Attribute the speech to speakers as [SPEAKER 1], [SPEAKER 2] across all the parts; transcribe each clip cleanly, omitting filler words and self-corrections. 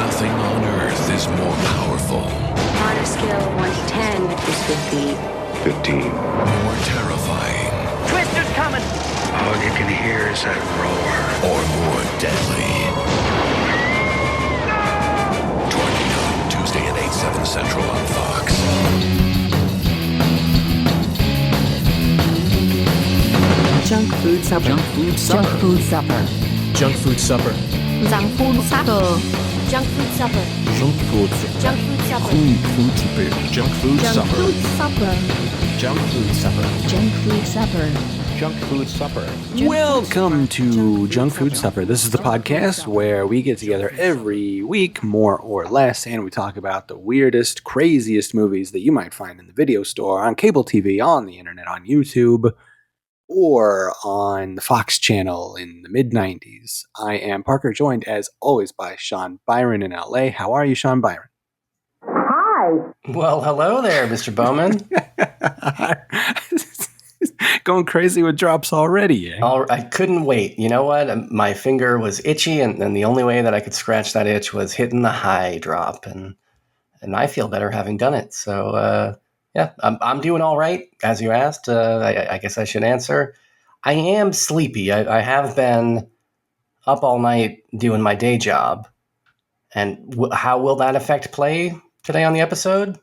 [SPEAKER 1] Nothing on earth is more powerful.
[SPEAKER 2] On a scale of 1 to 10, this would be
[SPEAKER 3] 15.
[SPEAKER 1] More terrifying.
[SPEAKER 4] Twister's coming!
[SPEAKER 3] All you can hear is that roar.
[SPEAKER 1] Or more deadly. 29, Tuesday at 8, 7 Central on Fox.
[SPEAKER 5] Junk food supper.
[SPEAKER 6] Junk food supper.
[SPEAKER 5] Junk food supper.
[SPEAKER 6] Junk food supper.
[SPEAKER 5] Junk food supper.
[SPEAKER 2] junk food supper.
[SPEAKER 6] Junk food supper.
[SPEAKER 2] Junk food supper.
[SPEAKER 6] Junk food
[SPEAKER 5] Junk
[SPEAKER 6] supper.
[SPEAKER 5] food supper.
[SPEAKER 6] Junk food supper.
[SPEAKER 5] Junk food supper.
[SPEAKER 6] Junk food supper.
[SPEAKER 7] Welcome to Junk Food Supper. This is the podcast where we get together every week, more or less, and we talk about the weirdest, craziest movies that you might find in the video store, on cable TV, on the internet, on YouTube, or on the Fox channel in the mid-90s. I am Parker, joined as always by Sean Byron in LA. How are you, Sean Byron?
[SPEAKER 8] Well, hello there, Mr. Bowman.
[SPEAKER 7] Going crazy with drops already, eh?
[SPEAKER 8] I couldn't wait. You know what? My finger was itchy, and the only way that I could scratch that itch was hitting the high drop, and I feel better having done it. So, yeah, I'm doing all right, as you asked. I guess I should answer. I am sleepy. I have been up all night doing my day job, and how will that affect play today on the episode?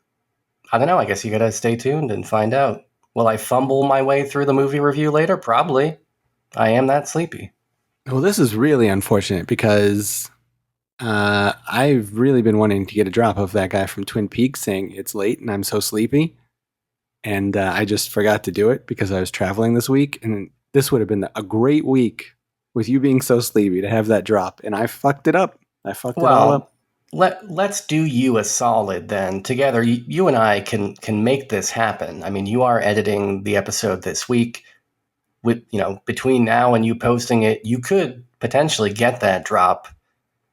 [SPEAKER 8] I don't know. I guess you got to stay tuned and find out. Will I fumble my way through the movie review later? Probably. I am that sleepy.
[SPEAKER 7] Well, this is really unfortunate because I've really been wanting to get a drop of that guy from Twin Peaks saying it's late and I'm so sleepy. And I just forgot to do it because I was traveling this week. And this would have been a great week with you being so sleepy to have that drop. And I fucked it up. It all up.
[SPEAKER 8] Let's do you a solid then. Together, you and I can make this happen. I mean, you are editing the episode this week. With between now and you posting it, you could potentially get that drop.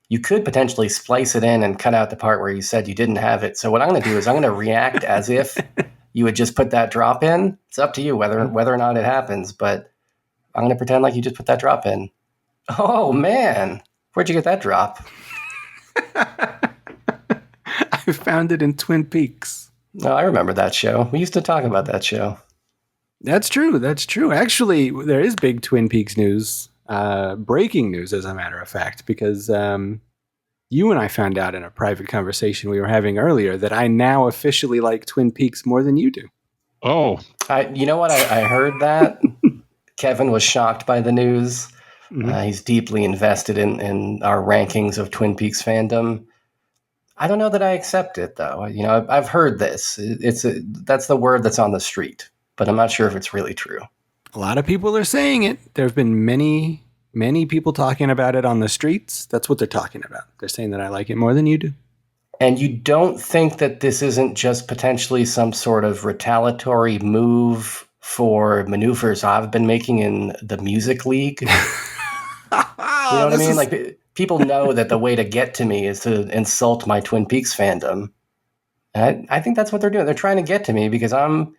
[SPEAKER 8] You could potentially splice it in and cut out the part where you said you didn't have it. So what I'm going to do is I'm going to react as if you had just put that drop in. It's up to you whether or not it happens, but I'm going to pretend like you just put that drop in. Oh man, where'd you get that drop?
[SPEAKER 7] I found it in Twin Peaks.
[SPEAKER 8] Oh, I remember that show. We used to talk about that show.
[SPEAKER 7] That's true. Actually, there is big Twin Peaks news, breaking news, as a matter of fact, because you and I found out in a private conversation we were having earlier that I now officially like Twin Peaks more than you do.
[SPEAKER 6] Oh.
[SPEAKER 8] You know what? I heard that. Kevin was shocked by the news.
[SPEAKER 7] Mm-hmm.
[SPEAKER 8] He's deeply invested in our rankings of Twin Peaks fandom. I don't know that I accept it, though. I've heard this. That's the word that's on the street, but I'm not sure if it's really true.
[SPEAKER 7] A lot of people are saying it. There have been many, many people talking about it on the streets. That's what they're talking about. They're saying that I like it more than you do.
[SPEAKER 8] And you don't think that this isn't just potentially some sort of retaliatory move for maneuvers I've been making in the Music League? You know what I mean? Like, people know that the way to get to me is to insult my Twin Peaks fandom. And I think that's what they're doing. They're trying to get to me because I'm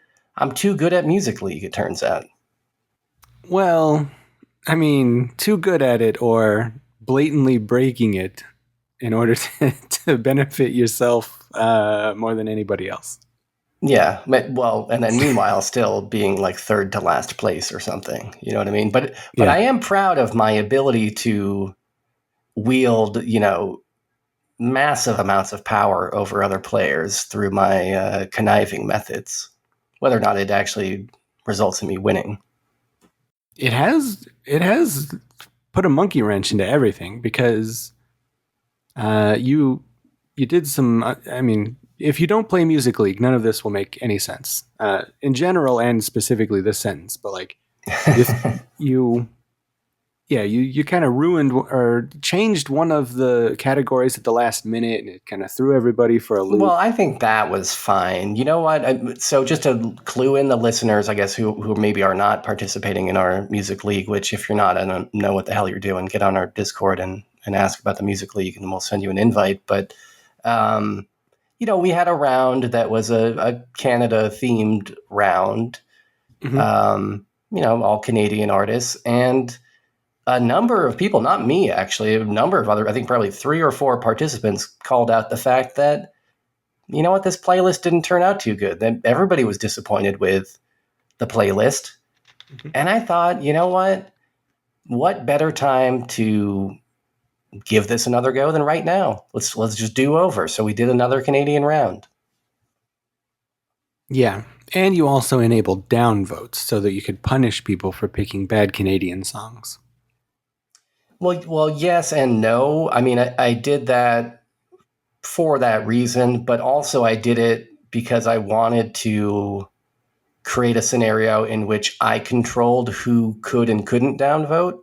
[SPEAKER 8] too good at Music League, it turns out.
[SPEAKER 7] Well, I mean, too good at it or blatantly breaking it in order to benefit yourself more than anybody else.
[SPEAKER 8] Yeah, well, and then meanwhile still being like third to last place or something. You know what I mean? But
[SPEAKER 7] Yeah.
[SPEAKER 8] I am proud of my ability to wield, massive amounts of power over other players through my conniving methods, whether or not it actually results in me winning.
[SPEAKER 7] It has put a monkey wrench into everything because you did some. I mean, if you don't play Music League, none of this will make any sense in general and specifically this sentence. But like, if you kind of ruined or changed one of the categories at the last minute, and it kind of threw everybody for a loop.
[SPEAKER 8] Well, I think that was fine. You know what? So just to clue in the listeners, I guess, who maybe are not participating in our Music League, which if you're not, I don't know what the hell you're doing. Get on our Discord and ask about the Music League, and we'll send you an invite. But, we had a round that was a Canada-themed round,
[SPEAKER 7] Mm-hmm.
[SPEAKER 8] all Canadian artists, and a number of people, not me actually, a number of other, I think probably 3 or 4 participants called out the fact that, you know what, this playlist didn't turn out too good. Then everybody was disappointed with the playlist. Mm-hmm. And I thought, you know what better time to give this another go than right now? Let's just do over. So we did another Canadian round.
[SPEAKER 7] Yeah. And you also enabled downvotes so that you could punish people for picking bad Canadian songs.
[SPEAKER 8] Well, yes and no. I mean, I did that for that reason, but also I did it because I wanted to create a scenario in which I controlled who could and couldn't downvote.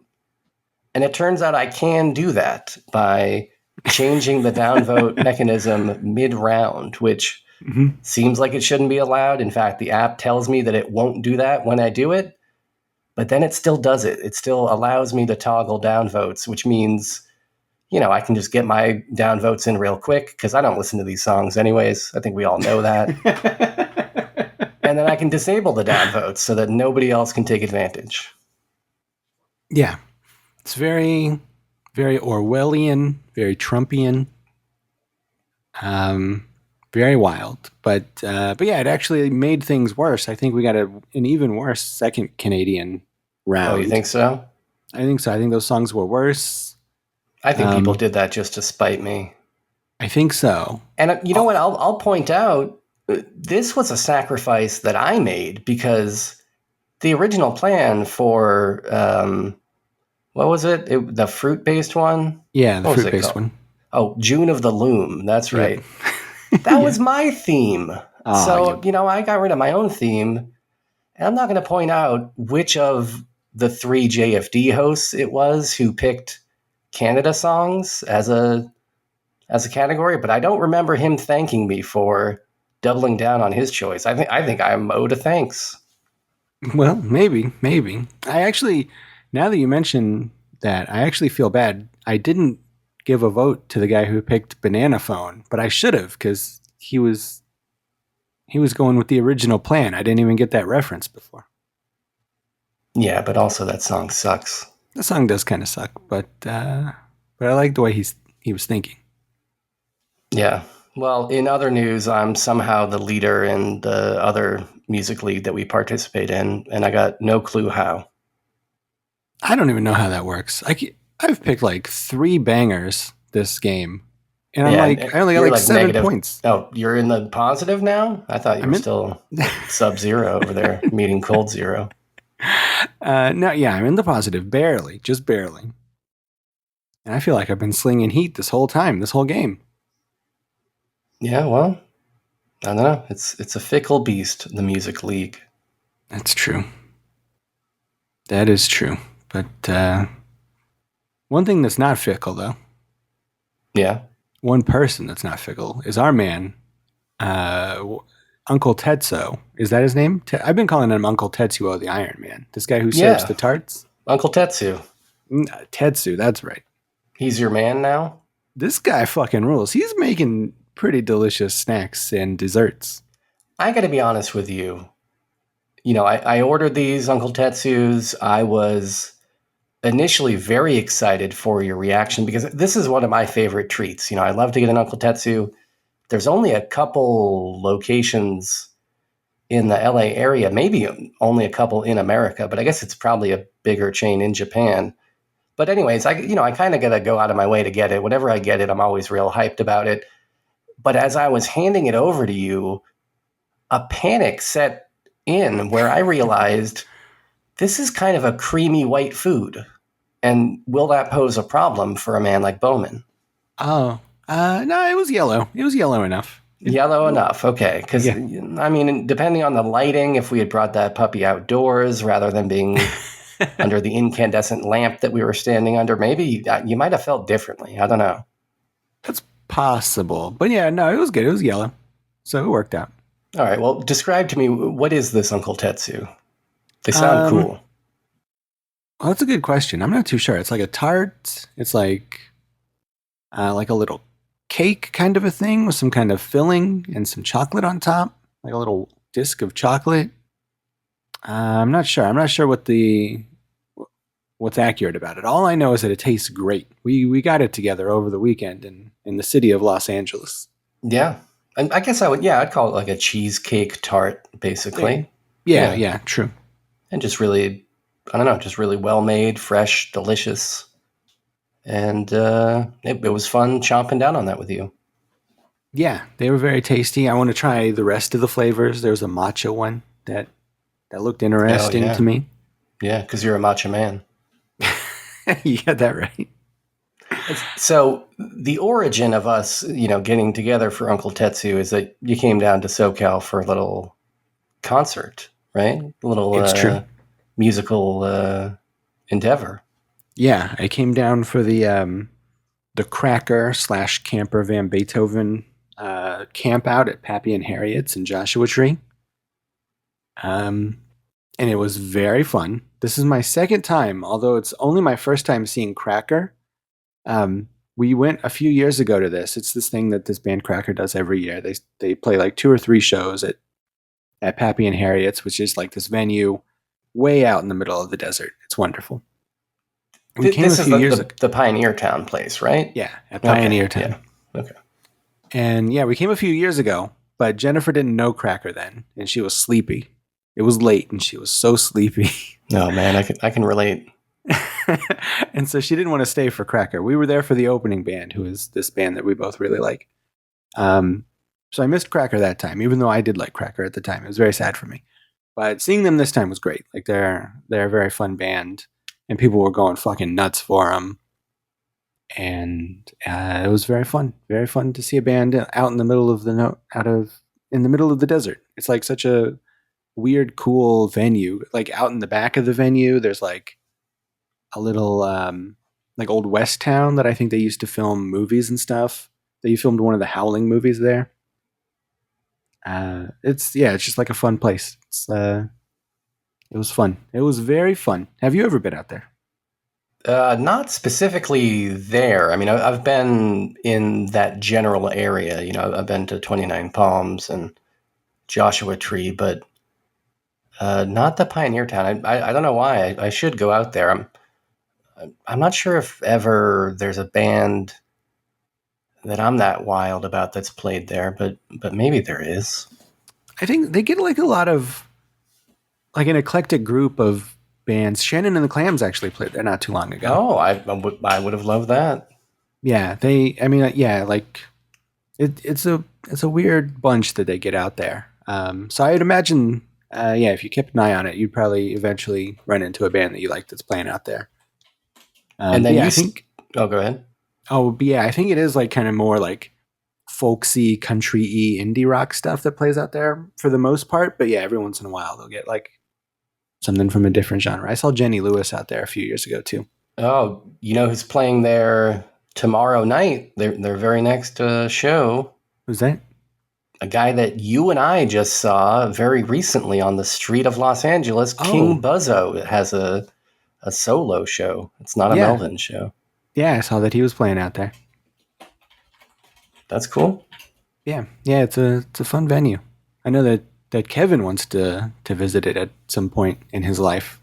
[SPEAKER 8] And it turns out I can do that by changing the downvote mechanism mid-round, which seems like it shouldn't be allowed. In fact, the app tells me that it won't do that when I do it, but then it still does it. It still allows me to toggle downvotes, which means, I can just get my downvotes in real quick because I don't listen to these songs anyways. I think we all know that. And then I can disable the downvotes so that nobody else can take advantage.
[SPEAKER 7] Yeah. It's very, very Orwellian, very Trumpian, very wild. But yeah, it actually made things worse. I think we got an even worse second Canadian round.
[SPEAKER 8] Oh, you think so?
[SPEAKER 7] I think so. I think those songs were worse.
[SPEAKER 8] I think people did that just to spite me.
[SPEAKER 7] I think so.
[SPEAKER 8] And you know what? I'll point out, this was a sacrifice that I made because the original plan for, what was it? The fruit-based one?
[SPEAKER 7] Yeah, the fruit-based one.
[SPEAKER 8] Oh, June of the Loom. That's right. Yeah. That was my theme. So, I got rid of my own theme. And I'm not going to point out which of the 3 JFD hosts it was who picked Canada songs as a category, but I don't remember him thanking me for doubling down on his choice. I think I'm owed a thanks.
[SPEAKER 7] Well, maybe. I actually, now that you mention that, I actually feel bad. I didn't give a vote to the guy who picked Banana Phone, but I should have because he was going with the original plan. I didn't even get that reference before.
[SPEAKER 8] Yeah, but also that song sucks.
[SPEAKER 7] The song does kind of suck, but I like the way he was thinking.
[SPEAKER 8] Yeah. Well, in other news, I'm somehow the leader in the other music league that we participate in, and I got no clue how.
[SPEAKER 7] I don't even know how that works. I've picked like 3 bangers this game, and I only got like 7 points.
[SPEAKER 8] Oh, you're in the positive now? I thought you were still sub-zero over there, meeting cold zero.
[SPEAKER 7] No, yeah, I'm in the positive, just barely. And I feel like I've been slinging heat this whole game.
[SPEAKER 8] Yeah, well, I don't know. It's a fickle beast, the music league.
[SPEAKER 7] That's true. That is true. But one thing that's not fickle, though.
[SPEAKER 8] Yeah.
[SPEAKER 7] One person that's not fickle is our man, Uncle Tetsuo. Is that his name? I've been calling him Uncle Tetsuo, the Iron Man. This guy who serves the tarts.
[SPEAKER 8] Uncle Tetsu.
[SPEAKER 7] Tetsu, that's right.
[SPEAKER 8] He's your man now?
[SPEAKER 7] This guy fucking rules. He's making pretty delicious snacks and desserts.
[SPEAKER 8] I got to be honest with you. I ordered these Uncle Tetsu's. I was initially very excited for your reaction because this is one of my favorite treats. I love to get an Uncle Tetsu. There's only a couple locations in the LA area, maybe only a couple in America, but I guess it's probably a bigger chain in Japan. But anyways, I kind of got to go out of my way to get it. Whenever I get it, I'm always real hyped about it. But as I was handing it over to you, a panic set in where I realized this is kind of a creamy white food. And will that pose a problem for a man like Bowman?
[SPEAKER 7] Oh, no, it was yellow. It was yellow enough.
[SPEAKER 8] Yellow enough, okay. Because, I mean, depending on the lighting, if we had brought that puppy outdoors rather than being under the incandescent lamp that we were standing under, maybe you might have felt differently. I don't know.
[SPEAKER 7] That's possible. But yeah, no, it was good. It was yellow. So it worked out.
[SPEAKER 8] All right. Well, describe to me, what is this Uncle Tetsu? They sound cool.
[SPEAKER 7] Well, that's a good question. I'm not too sure. It's like a tart. It's like a little cake kind of a thing with some kind of filling and some chocolate on top, like a little disc of chocolate. I'm not sure. I'm not sure what the what's accurate about it. All I know is that it tastes great. We got it together over the weekend in the city of Los Angeles.
[SPEAKER 8] Yeah. And I guess I'd call it like a cheesecake tart, basically.
[SPEAKER 7] Yeah, true.
[SPEAKER 8] And just really, I don't know, just really well made, fresh, delicious. And it was fun chomping down on that with you.
[SPEAKER 7] Yeah, they were very tasty. I want to try the rest of the flavors. There's a matcha one that looked interesting to me.
[SPEAKER 8] Yeah, because you're a matcha man.
[SPEAKER 7] You got that right.
[SPEAKER 8] So the origin of us, getting together for Uncle Tetsu is that you came down to SoCal for a little concert, right? A little
[SPEAKER 7] It's true.
[SPEAKER 8] Musical endeavor.
[SPEAKER 7] Yeah, I came down for the Cracker / Camper Van Beethoven camp out at Pappy and Harriet's in Joshua Tree. And it was very fun. This is my second time, although it's only my first time seeing Cracker. We went a few years ago to this. It's this thing that this band Cracker does every year. They play like 2 or 3 shows at Pappy and Harriet's, which is like this venue way out in the middle of the desert. It's wonderful. We came
[SPEAKER 8] This
[SPEAKER 7] a
[SPEAKER 8] is
[SPEAKER 7] few years ago.
[SPEAKER 8] the Pioneer Town place, right?
[SPEAKER 7] Yeah, at Pioneer Town.
[SPEAKER 8] Yeah. Okay.
[SPEAKER 7] And yeah, we came a few years ago, but Jennifer didn't know Cracker then, and she was sleepy. It was late, and she was so sleepy.
[SPEAKER 8] No, man, I can relate.
[SPEAKER 7] And so she didn't want to stay for Cracker. We were there for the opening band, who is this band that we both really like. So I missed Cracker that time, even though I did like Cracker at the time. It was very sad for me. But seeing them this time was great. Like they're a very fun band, and people were going fucking nuts for them. And it was very fun to see a band out in the middle of in the middle of the desert. It's like such a weird, cool venue. Like out in the back of the venue, there's like a little like old West town that I think they used to film movies and stuff. They filmed one of the Howling movies there. It's just like a fun place. It was fun. It was very fun. Have you ever been out there?
[SPEAKER 8] Not specifically there. I mean, I've been in that general area. I've been to 29 Palms and Joshua Tree, but not the Pioneer Town. I don't know why. I should go out there. I'm not sure if ever there's a band that I'm that wild about that's played there, but maybe there is.
[SPEAKER 7] I think they get like a lot of like an eclectic group of bands. Shannon and the Clams actually played there not too long ago.
[SPEAKER 8] Oh, I would have loved that.
[SPEAKER 7] Yeah, like it's a weird bunch that they get out there. So I'd imagine, if you kept an eye on it, you'd probably eventually run into a band that you like that's playing out there.
[SPEAKER 8] And then
[SPEAKER 7] go
[SPEAKER 8] ahead.
[SPEAKER 7] Oh, but yeah, I think it is like kind of more like folksy, country-y, indie rock stuff that plays out there for the most part. But yeah, every once in a while they'll get like something from a different genre. I saw Jenny Lewis out there a few years ago too.
[SPEAKER 8] Oh, who's playing there tomorrow night? Their very next show.
[SPEAKER 7] Who's that?
[SPEAKER 8] A guy that you and I just saw very recently on the street of Los Angeles.
[SPEAKER 7] Oh.
[SPEAKER 8] King Buzzo has a solo show. It's not a Melvin show.
[SPEAKER 7] Yeah, I saw that he was playing out there.
[SPEAKER 8] That's cool.
[SPEAKER 7] Yeah, it's a fun venue. I know that Kevin wants to visit it at some point in his life.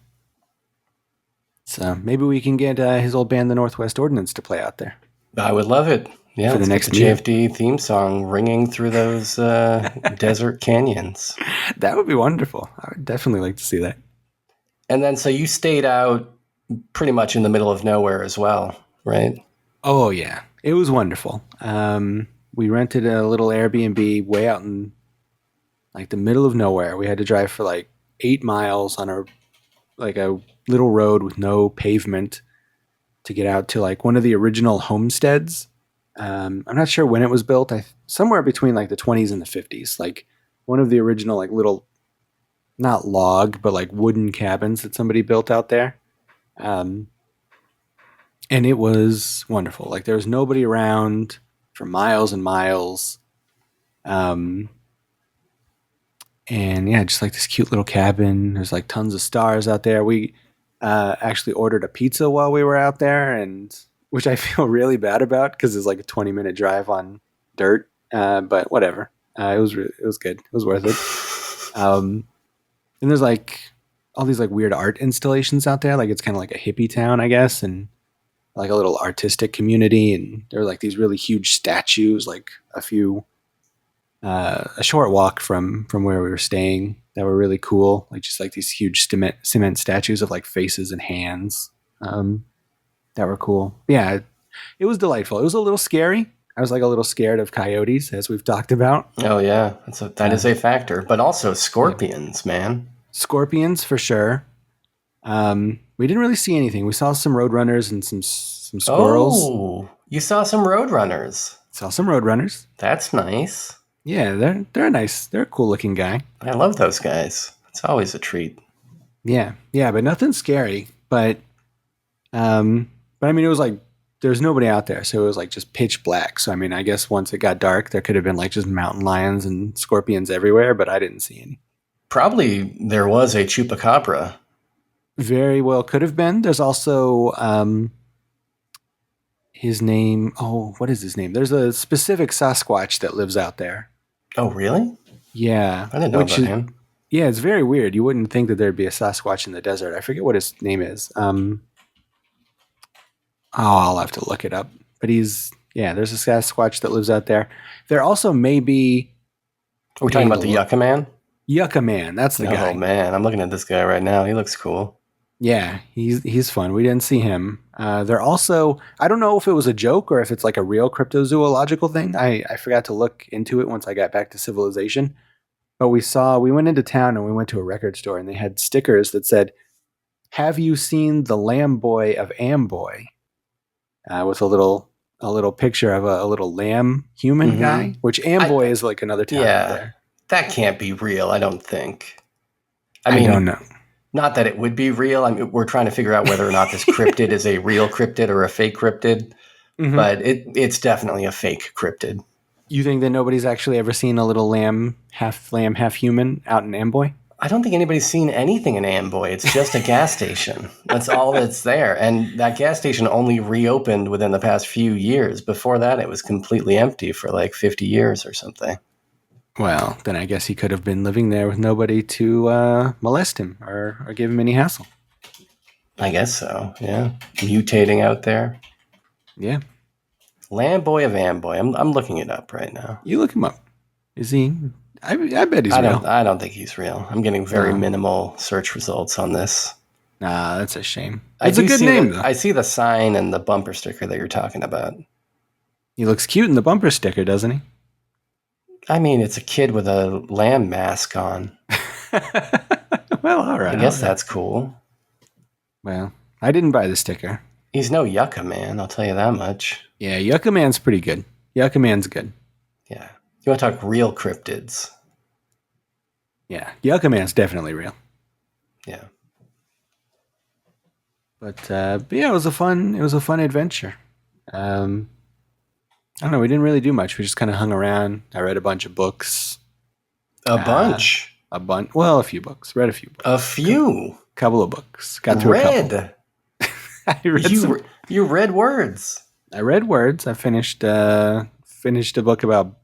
[SPEAKER 7] So maybe we can get his old band, the Northwest Ordinance, to play out there.
[SPEAKER 8] I would love it. Yeah,
[SPEAKER 7] for the next
[SPEAKER 8] JFD theme song ringing through those desert canyons.
[SPEAKER 7] That would be wonderful. I would definitely like to see that.
[SPEAKER 8] And then, so you stayed out pretty much in the middle of nowhere as well, right?
[SPEAKER 7] Oh yeah, it was wonderful. We rented a little Airbnb way out in like the middle of nowhere. We had to drive for like 8 miles on a little road with no pavement to get out to like one of the original homesteads. I'm not sure when it was built. Somewhere between like the 20s and the 50s, like one of the original like little, not log, but like wooden cabins that somebody built out there. And it was wonderful. Like there was nobody around for miles and miles. And yeah, just like this cute little cabin. There's like tons of stars out there. We actually ordered a pizza while we were out there, and which I feel really bad about because it's like a 20-minute drive on dirt. But whatever. It was good. It was worth it. And there's like all these like weird art installations out there. Like it's kind of like a hippie town, I guess, and like a little artistic community. And there are like these really huge statues, like a short walk from where we were staying that were really cool. Like just like these huge cement statues of like faces and hands that were cool. Yeah, it was delightful. It was a little scary. I was like a little scared of coyotes, as we've talked about.
[SPEAKER 8] Oh yeah, that is a factor. But also scorpions, man.
[SPEAKER 7] Scorpions for sure. We didn't really see anything. We saw some roadrunners and some squirrels.
[SPEAKER 8] Oh, you saw some roadrunners.
[SPEAKER 7] Saw some roadrunners.
[SPEAKER 8] That's nice.
[SPEAKER 7] Yeah, they're nice. They're a cool looking guy.
[SPEAKER 8] I love those guys. It's always a treat.
[SPEAKER 7] Yeah, but nothing scary. But I mean, it was like there's nobody out there, so it was like just pitch black. So I mean, I guess once it got dark, there could have been like just mountain lions and scorpions everywhere, but I didn't see any. Probably
[SPEAKER 8] there was a chupacabra.
[SPEAKER 7] Very well could have been. There's also his name. Oh, what is his name? There's a specific Sasquatch that lives out there.
[SPEAKER 8] Oh, really?
[SPEAKER 7] Yeah.
[SPEAKER 8] I didn't know about him.
[SPEAKER 7] Yeah, it's very weird. You wouldn't think that there'd be a Sasquatch in the desert. I forget what his name is. I'll have to look it up. But there's a Sasquatch that lives out there. There also may be...
[SPEAKER 8] Are we talking about the Yucca Man?
[SPEAKER 7] Yucca Man, that's the guy.
[SPEAKER 8] Oh, man. I'm looking at this guy right now. He looks cool.
[SPEAKER 7] Yeah, he's fun. We didn't see him. They're also... I don't know if it was a joke or if it's like a real cryptozoological thing. I forgot to look into it once I got back to civilization. But we went into town and we went to a record store and they had stickers that said, "Have you seen the Lamb Boy of Amboy?" With a little picture of a little lamb human guy, which Amboy is like another town out there.
[SPEAKER 8] That can't be real, I don't think.
[SPEAKER 7] I mean, I don't know.
[SPEAKER 8] Not that it would be real. I mean, we're trying to figure out whether or not this cryptid is a real cryptid or a fake cryptid, but it's definitely a fake cryptid.
[SPEAKER 7] You think that nobody's actually ever seen a little lamb, half human out in Amboy?
[SPEAKER 8] I don't think anybody's seen anything in Amboy. It's just a gas station. That's all that's there. And that gas station only reopened within the past few years. Before that, it was completely empty for like 50 years or something.
[SPEAKER 7] Well, then I guess he could have been living there with nobody to molest him or give him any hassle.
[SPEAKER 8] I guess so, yeah. Mutating out there.
[SPEAKER 7] Yeah.
[SPEAKER 8] Lamb Boy of Amboy. I'm looking it up right now.
[SPEAKER 7] You look him up. Is he... I bet he's real.
[SPEAKER 8] I don't think he's real. I'm getting very minimal search results on this.
[SPEAKER 7] Nah, that's a shame. It's a good name, though.
[SPEAKER 8] I see the sign and the bumper sticker that you're talking about.
[SPEAKER 7] He looks cute in the bumper sticker, doesn't he?
[SPEAKER 8] I mean, it's a kid with a lamb mask on.
[SPEAKER 7] Well, all right.
[SPEAKER 8] I guess that's cool.
[SPEAKER 7] Well, I didn't buy the sticker.
[SPEAKER 8] He's no Yucca Man, I'll tell you that much.
[SPEAKER 7] Yeah, Yucca Man's pretty good. Yucca Man's good.
[SPEAKER 8] Yeah. You want to talk real cryptids?
[SPEAKER 7] Yeah, Yucca Man's definitely real.
[SPEAKER 8] Yeah.
[SPEAKER 7] But yeah, it was a fun adventure. I don't know, we didn't really do much. We just kind of hung around. I read a bunch of books.
[SPEAKER 8] A bunch?
[SPEAKER 7] Well, a few books. Read a few books.
[SPEAKER 8] A few?
[SPEAKER 7] Couple of books. Got through a couple.
[SPEAKER 8] I read you read words.
[SPEAKER 7] I read words. I finished a book about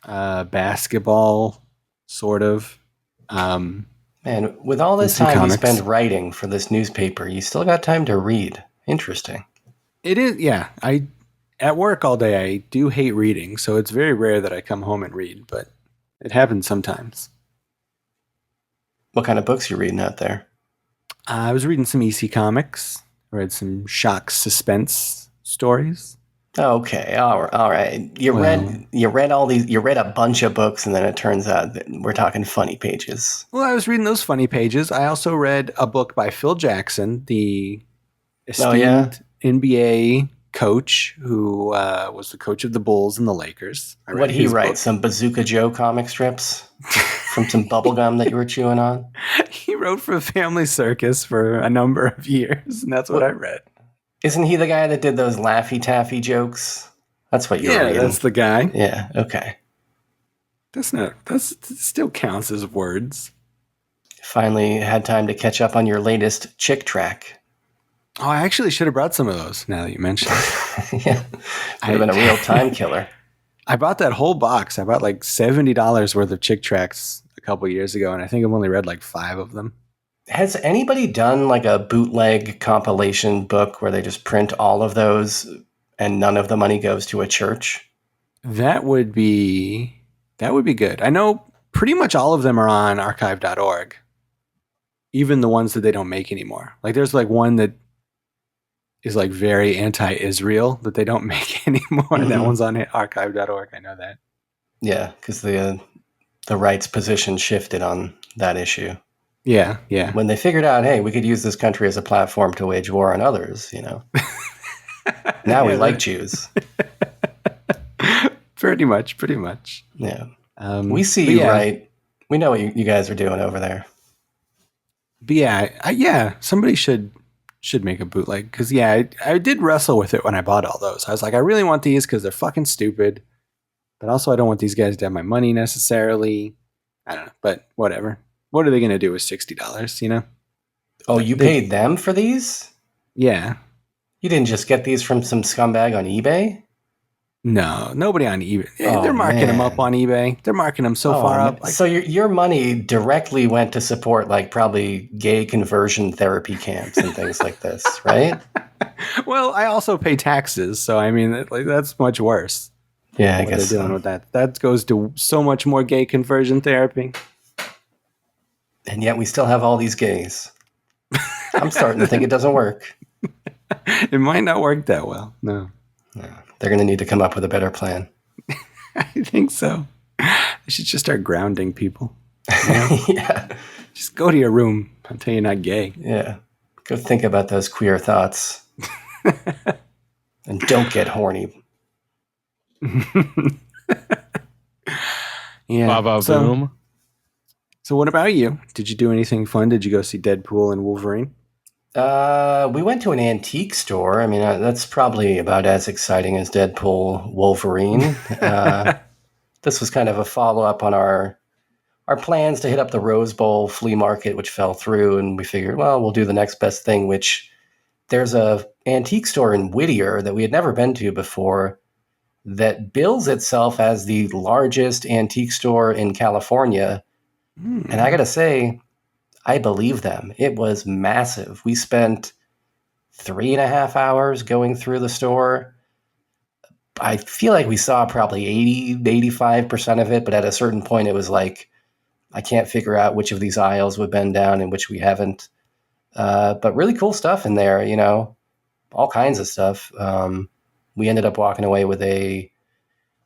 [SPEAKER 7] basketball, sort of.
[SPEAKER 8] Man, with all this time you spend writing for this newspaper, you still got time to read. Interesting.
[SPEAKER 7] It is, yeah. At work all day, I do hate reading, so it's very rare that I come home and read, but it happens sometimes.
[SPEAKER 8] What kind of books are you reading out there?
[SPEAKER 7] I was reading some EC Comics. I read some shock suspense stories.
[SPEAKER 8] Okay, all right. You read all these. You read a bunch of books, and then it turns out that we're talking funny pages.
[SPEAKER 7] Well, I was reading those funny pages. I also read a book by Phil Jackson, the esteemed NBA coach who was the coach of the Bulls and the Lakers.
[SPEAKER 8] What did he write? Some Bazooka Joe comic strips from some bubble gum that you were chewing on?
[SPEAKER 7] He wrote for Family Circus for a number of years, and that's what I read.
[SPEAKER 8] Isn't he the guy that did those Laffy Taffy jokes? That's what you're reading.
[SPEAKER 7] Yeah, that's the guy.
[SPEAKER 8] Yeah, okay.
[SPEAKER 7] That still counts as words.
[SPEAKER 8] Finally had time to catch up on your latest chick track.
[SPEAKER 7] Oh, I actually should have brought some of those now that you mentioned it.
[SPEAKER 8] Yeah, would have been a real time killer.
[SPEAKER 7] I bought that whole box. I bought like $70 worth of chick tracks a couple years ago, and I think I've only read like 5 of them.
[SPEAKER 8] Has anybody done like a bootleg compilation book where they just print all of those and none of the money goes to a church?
[SPEAKER 7] That would be good. I know pretty much all of them are on archive.org. Even the ones that they don't make anymore. Like there's like one that is like very anti-Israel that they don't make anymore.
[SPEAKER 8] Mm-hmm.
[SPEAKER 7] That one's on archive.org. I know that.
[SPEAKER 8] Yeah, because the right's position shifted on that issue.
[SPEAKER 7] Yeah, yeah.
[SPEAKER 8] When they figured out, hey, we could use this country as a platform to wage war on others, Now we like Jews.
[SPEAKER 7] Pretty much.
[SPEAKER 8] Yeah. We see you, right? We know what you guys are doing over there.
[SPEAKER 7] But yeah, somebody should make a bootleg. Because, I did wrestle with it when I bought all those. I was like, I really want these because they're fucking stupid. But also, I don't want these guys to have my money necessarily. I don't know, but whatever. What are they going to do with $60,
[SPEAKER 8] Oh, you paid them for these?
[SPEAKER 7] Yeah.
[SPEAKER 8] You didn't just get these from some scumbag on eBay?
[SPEAKER 7] No, nobody on eBay. They're marking them up on eBay. They're marking them so far up.
[SPEAKER 8] So your money directly went to support like probably gay conversion therapy camps and things like this, right?
[SPEAKER 7] Well, I also pay taxes, so I mean, that's much worse.
[SPEAKER 8] Yeah, I
[SPEAKER 7] what
[SPEAKER 8] guess
[SPEAKER 7] they're doing with that. That goes to so much more gay conversion therapy.
[SPEAKER 8] And yet we still have all these gays. I'm starting to think it doesn't work.
[SPEAKER 7] It might not work that well. No.
[SPEAKER 8] They're going to need to come up with a better plan.
[SPEAKER 7] I think so. They should just start grounding people.
[SPEAKER 8] Yeah.
[SPEAKER 7] Just go to your room until you're not gay.
[SPEAKER 8] Yeah. Go think about those queer thoughts. And don't get horny.
[SPEAKER 7] Yeah.
[SPEAKER 6] Baba boom.
[SPEAKER 7] So what about you? Did you do anything fun? Did you go see Deadpool and Wolverine?
[SPEAKER 8] We went to an antique store. I mean, that's probably about as exciting as Deadpool Wolverine. This was kind of a follow-up on our plans to hit up the Rose Bowl flea market, which fell through, and we figured, well, we'll do the next best thing, which there's a antique store in Whittier that we had never been to before that bills itself as the largest antique store in California. And I got to say, I believe them. It was massive. We spent 3.5 hours going through the store. I feel like we saw probably 85% of it, but at a certain point it was like, I can't figure out which of these aisles we've been down and which we haven't. But really cool stuff in there, all kinds of stuff. We ended up walking away with a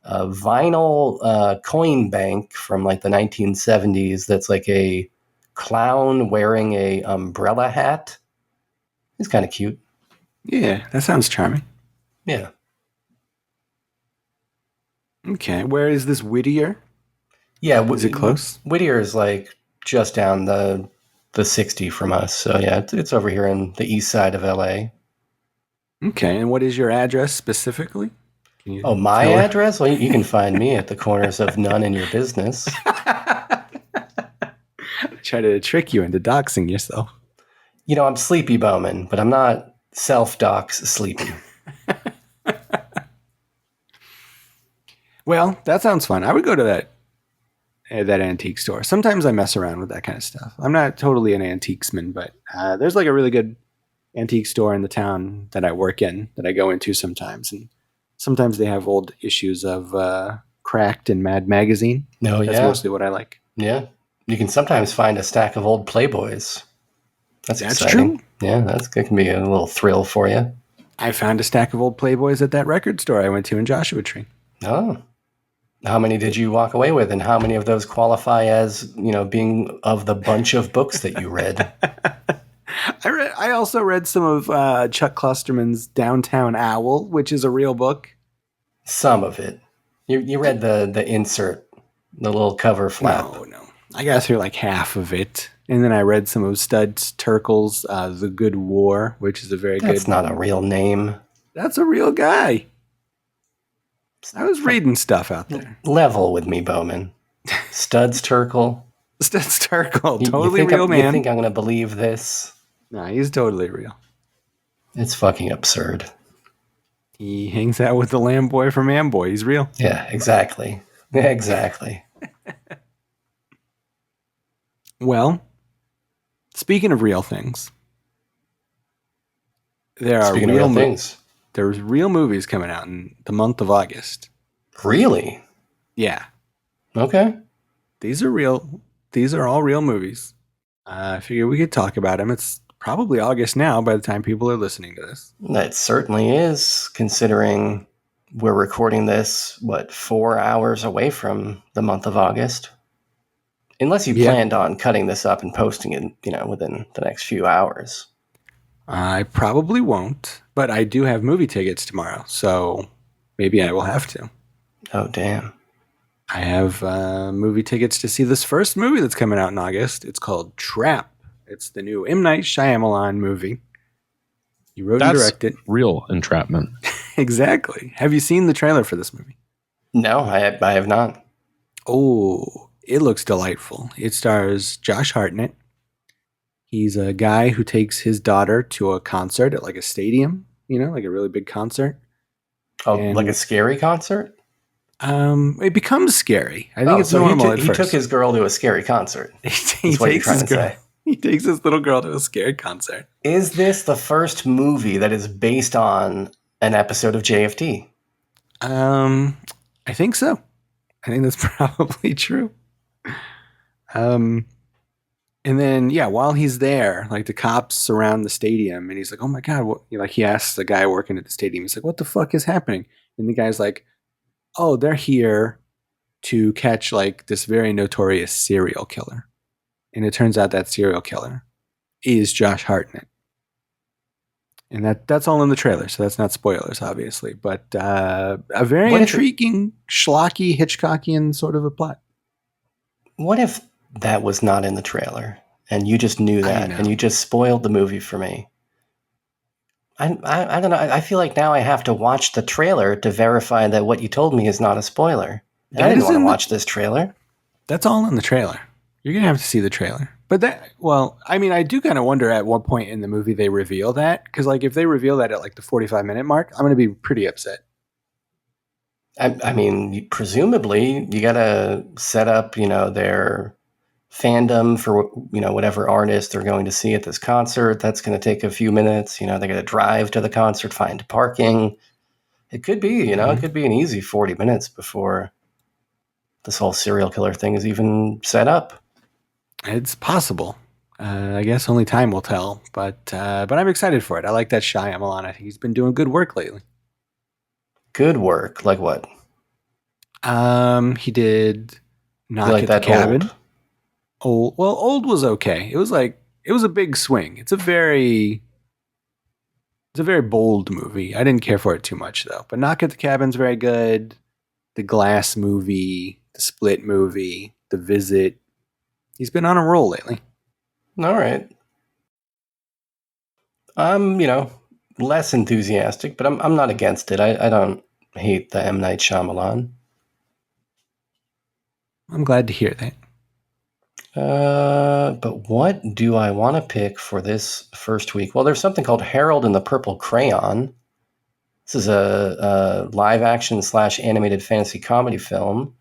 [SPEAKER 8] vinyl coin bank from like the 1970s that's like a clown wearing a umbrella hat. It's kind of cute.
[SPEAKER 7] Yeah, that sounds charming.
[SPEAKER 8] Yeah.
[SPEAKER 7] Okay, where is this Whittier?
[SPEAKER 8] Yeah,
[SPEAKER 7] is it close?
[SPEAKER 8] Whittier is like just down the 60 from us. So yeah, it's over here in the east side of LA.
[SPEAKER 7] Okay, and what is your address specifically?
[SPEAKER 8] My address? Well, you can find me at the corners of None in Your Business.
[SPEAKER 7] Try to trick you into doxing yourself.
[SPEAKER 8] I'm Sleepy Bowman, but I'm not self-dox sleepy.
[SPEAKER 7] Well, that sounds fun. I would go to that antique store. Sometimes I mess around with that kind of stuff. I'm not totally an antiquesman, but there's like a really good antique store in the town that I work in that I go into sometimes. And sometimes they have old issues of Cracked and Mad Magazine.
[SPEAKER 8] No,
[SPEAKER 7] That's mostly what I like.
[SPEAKER 8] Yeah. You can sometimes find a stack of old Playboys. That's exciting.
[SPEAKER 7] True.
[SPEAKER 8] Yeah, that can be a little thrill for you.
[SPEAKER 7] I found a stack of old Playboys at that record store I went to in Joshua Tree.
[SPEAKER 8] Oh. How many did you walk away with, and how many of those qualify as, being of the bunch of books that you read?
[SPEAKER 7] I also read some of Chuck Klosterman's Downtown Owl, which is a real book.
[SPEAKER 8] Some of it. You read the insert, the little cover flap.
[SPEAKER 7] No. I got through like half of it. And then I read some of Studs Terkel's The Good War, which is a very good...
[SPEAKER 8] That's not a real name.
[SPEAKER 7] That's a real guy. I was reading stuff out there.
[SPEAKER 8] Level with me, Bowman. Studs Terkel.
[SPEAKER 7] Studs Terkel, totally real man.
[SPEAKER 8] You think I'm going to believe this?
[SPEAKER 7] No, he's totally real.
[SPEAKER 8] It's fucking absurd.
[SPEAKER 7] He hangs out with the lamb boy from Amboy. He's real.
[SPEAKER 8] Yeah, exactly. Exactly.
[SPEAKER 7] Well, Speaking of real things, there are
[SPEAKER 8] Speaking of real things.
[SPEAKER 7] There's real movies coming out in the month of August.
[SPEAKER 8] Really?
[SPEAKER 7] Yeah.
[SPEAKER 8] Okay.
[SPEAKER 7] These are real. These are all real movies. I figure we could talk about them. It's probably August now by the time people are listening to this.
[SPEAKER 8] That certainly is, considering we're recording this, 4 hours away from the month of August? Unless you planned on cutting this up and posting it, within the next few hours.
[SPEAKER 7] I probably won't, but I do have movie tickets tomorrow, so maybe I will have to.
[SPEAKER 8] Oh, damn.
[SPEAKER 7] I have movie tickets to see this first movie that's coming out in August. It's called Trap. It's the new M. Night Shyamalan movie. He wrote and directed.
[SPEAKER 6] Real entrapment.
[SPEAKER 7] Exactly. Have you seen the trailer for this movie?
[SPEAKER 8] No, I have not.
[SPEAKER 7] Oh, it looks delightful. It stars Josh Hartnett. He's a guy who takes his daughter to a concert at like a stadium, like a really big concert.
[SPEAKER 8] Oh, like a scary concert?
[SPEAKER 7] It becomes scary. I think it's normal at first.
[SPEAKER 8] He took his girl to a scary concert.
[SPEAKER 7] He takes his little girl to a scary concert.
[SPEAKER 8] Is this the first movie that is based on an episode of JFD?
[SPEAKER 7] I think so. I think that's probably true. And then, while he's there, like the cops surround the stadium and he's like, oh my God, what? He asks the guy working at the stadium, he's like, what the fuck is happening? And the guy's like, oh, they're here to catch like this very notorious serial killer. And it turns out that serial killer is Josh Hartnett. And that's all in the trailer, so that's not spoilers, obviously. But a very intriguing, schlocky, Hitchcockian sort of a plot.
[SPEAKER 8] What if that was not in the trailer and you just knew that and you just spoiled the movie for me? I don't know. I feel like now I have to watch the trailer to verify that what you told me is not a spoiler. I didn't want to watch this trailer.
[SPEAKER 7] That's all in the trailer. You're going to have to see the trailer. But I do kind of wonder at what point in the movie they reveal that. Because if they reveal that at like the 45-minute mark, I'm going to be pretty upset.
[SPEAKER 8] I mean, presumably you got to set up, their fandom for, whatever artist they're going to see at this concert. That's going to take a few minutes. They're going to drive to the concert, find parking. It could be, it could be an easy 40 minutes before this whole serial killer thing is even set up.
[SPEAKER 7] It's possible. I guess only time will tell. But I'm excited for it. I like that Shyamalan. I think he's been doing good work lately.
[SPEAKER 8] Good work? Like what?
[SPEAKER 7] He did Knock at the Cabin.
[SPEAKER 8] Old?
[SPEAKER 7] Old was okay. It was a big swing. It's a very bold movie. I didn't care for it too much though. But Knock at the Cabin's very good. The Glass movie, the Split movie, The Visit. He's been on a roll lately.
[SPEAKER 8] All right. I'm, less enthusiastic, but I'm not against it. I don't hate the M. Night Shyamalan.
[SPEAKER 7] I'm glad to hear that.
[SPEAKER 8] But what do I want to pick for this first week? Well, there's something called Harold and the Purple Crayon. This is a live action / animated fantasy comedy film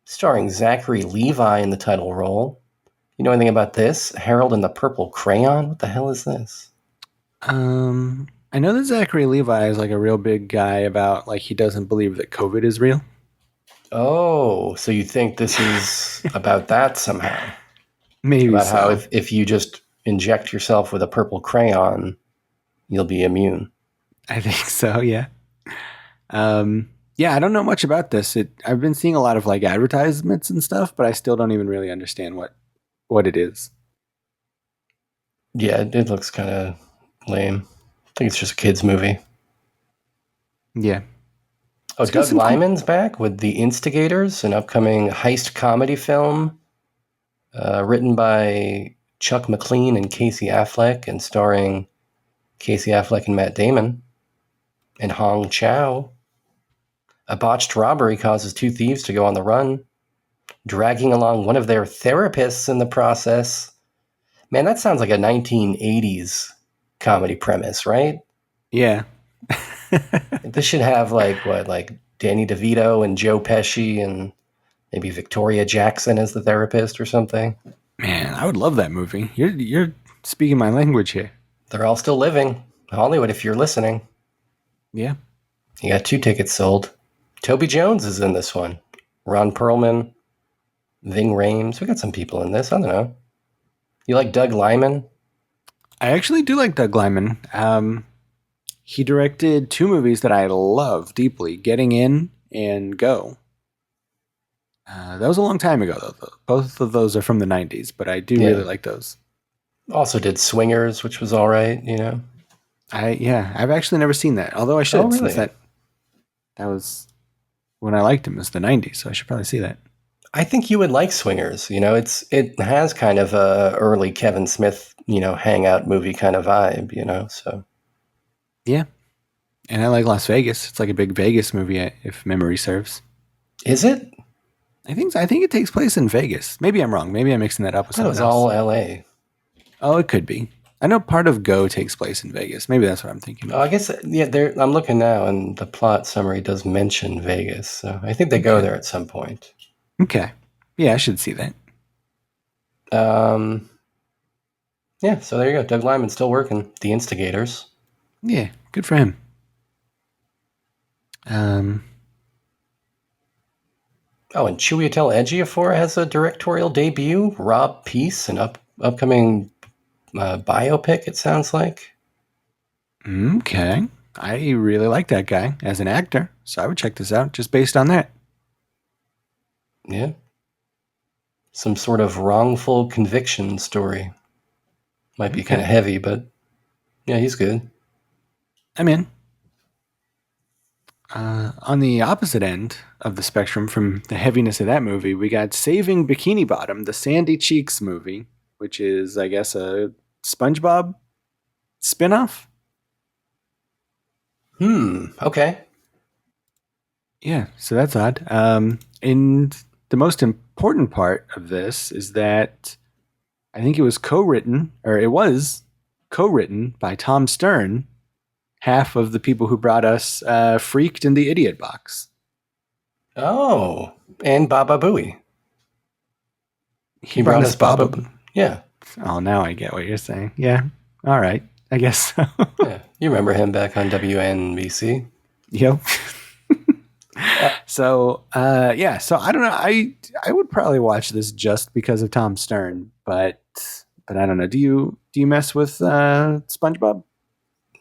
[SPEAKER 8] starring Zachary Levi in the title role. You know anything about this? Harold and the Purple Crayon? What the hell is this?
[SPEAKER 7] I know that Zachary Levi is like a real big guy about he doesn't believe that COVID is real.
[SPEAKER 8] Oh, so you think this is about that somehow?
[SPEAKER 7] Maybe
[SPEAKER 8] about
[SPEAKER 7] so.
[SPEAKER 8] How if you just inject yourself with a purple crayon, you'll be immune.
[SPEAKER 7] I think so, yeah. I don't know much about this. I've been seeing a lot of advertisements and stuff, but I still don't even really understand what it is.
[SPEAKER 8] Yeah, it looks kind of lame. I think it's just a kid's movie.
[SPEAKER 7] Yeah.
[SPEAKER 8] Oh, Doug Liman's back with The Instigators, an upcoming heist comedy film written by Chuck McLean and Casey Affleck and starring Casey Affleck and Matt Damon and Hong Chow. A botched robbery causes two thieves to go on the run, dragging along one of their therapists in the process. Man, that sounds like a 1980s comedy premise, right?
[SPEAKER 7] Yeah.
[SPEAKER 8] This should have like Danny DeVito and Joe Pesci and maybe Victoria Jackson as the therapist or something.
[SPEAKER 7] Man, I would love that movie. You're speaking my language here.
[SPEAKER 8] They're all still living. Hollywood, if you're listening.
[SPEAKER 7] Yeah.
[SPEAKER 8] You got 2 tickets sold. Toby Jones is in this one. Ron Perlman, Ving Rhames. We got some people in this. I don't know. You like Doug Liman?
[SPEAKER 7] I actually do like Doug Liman. He directed 2 movies that I love deeply, Getting In and Go. That was a long time ago, though. Both of those are from the 90s, but I do really like those.
[SPEAKER 8] Also did Swingers, which was all right, you know.
[SPEAKER 7] I've actually never seen that, although I should, since that was when I liked him, was the 90s, so I should probably see that.
[SPEAKER 8] I think you would like Swingers. You know, it has kind of a early Kevin Smith, you know, hangout movie kind of vibe, you know, so.
[SPEAKER 7] Yeah. And I like Las Vegas. It's like a big Vegas movie, if memory serves.
[SPEAKER 8] Is it?
[SPEAKER 7] I think it takes place in Vegas. Maybe I'm wrong. Maybe I'm mixing that up with something else.
[SPEAKER 8] It was all L.A.
[SPEAKER 7] Oh, it could be. I know part of Go takes place in Vegas. Maybe that's what I'm thinking of.
[SPEAKER 8] Oh, I guess, yeah, I'm looking now, and the plot summary does mention Vegas, so I think they go there at some point.
[SPEAKER 7] Okay. Yeah, I should see that.
[SPEAKER 8] Yeah, so there you go. Doug Liman's still working. The Instigators.
[SPEAKER 7] Yeah, good for him.
[SPEAKER 8] Oh, and Chiwetel Ejiofor has a directorial debut. Rob Peace, an upcoming biopic, it sounds like.
[SPEAKER 7] Okay. I really like that guy as an actor, so I would check this out just based on that.
[SPEAKER 8] Yeah. Some sort of wrongful conviction story. Might be kind of heavy, but yeah, he's good.
[SPEAKER 7] I'm in. On the opposite end of the spectrum from the heaviness of that movie, we got Saving Bikini Bottom, the Sandy Cheeks movie, which is, I guess, a Spongebob spinoff.
[SPEAKER 8] Okay.
[SPEAKER 7] Yeah, so that's odd. And the most important part of this is that I think it was co-written by Tom Stern, half of the people who brought us Freaked and the Idiot Box.
[SPEAKER 8] Oh, and Baba Booey.
[SPEAKER 7] He brought us Baba.
[SPEAKER 8] Yeah.
[SPEAKER 7] Oh, now I get what you're saying. Yeah. All right. I guess so.
[SPEAKER 8] Yeah. You remember him back on WNBC?
[SPEAKER 7] Yep. So I don't know. I would probably watch this just because of Tom Stern, but I don't know. Do you mess with SpongeBob?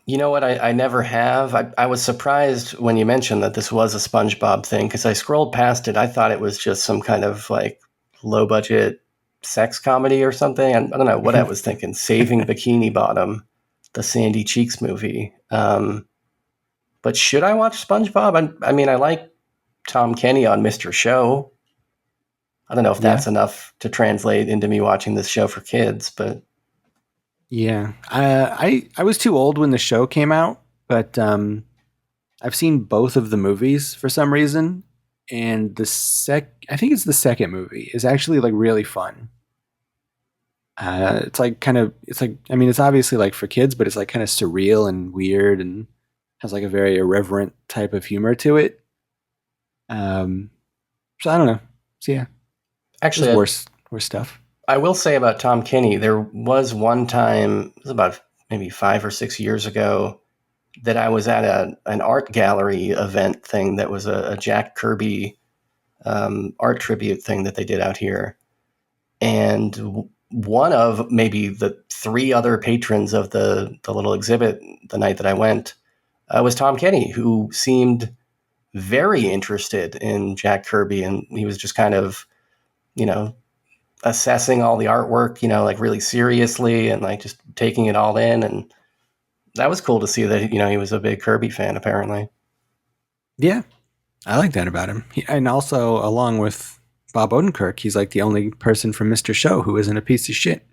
[SPEAKER 8] You know what? I never have. I was surprised when you mentioned that this was a SpongeBob thing, because I scrolled past it. I thought it was just some kind of like low budget sex comedy or something. I don't know what I was thinking. Saving Bikini Bottom, the Sandy Cheeks movie. But should I watch SpongeBob? I mean, I like Tom Kenny on Mr. Show. I don't know if that's enough to translate into me watching this show for kids, but
[SPEAKER 7] yeah, I was too old when the show came out, but I've seen both of the movies for some reason, and I think it's the second movie is actually like really fun. It's obviously like for kids, but it's like kind of surreal and weird and has like a very irreverent type of humor to it. So I don't know. So yeah,
[SPEAKER 8] actually,
[SPEAKER 7] worse stuff.
[SPEAKER 8] I will say about Tom Kenny, there was one time, it was about maybe 5 or 6 years ago, that I was at an art gallery event thing that was a Jack Kirby art tribute thing that they did out here. And one of maybe the 3 other patrons of the little exhibit the night that I went was Tom Kenny, who seemed very interested in Jack Kirby. And he was just kind of, you know, assessing all the artwork, you know, like really seriously and like just taking it all in. And that was cool to see that, you know, he was a big Kirby fan, apparently.
[SPEAKER 7] Yeah, I like that about him. And also, along with Bob Odenkirk, he's like the only person from Mr. Show who isn't a piece of shit.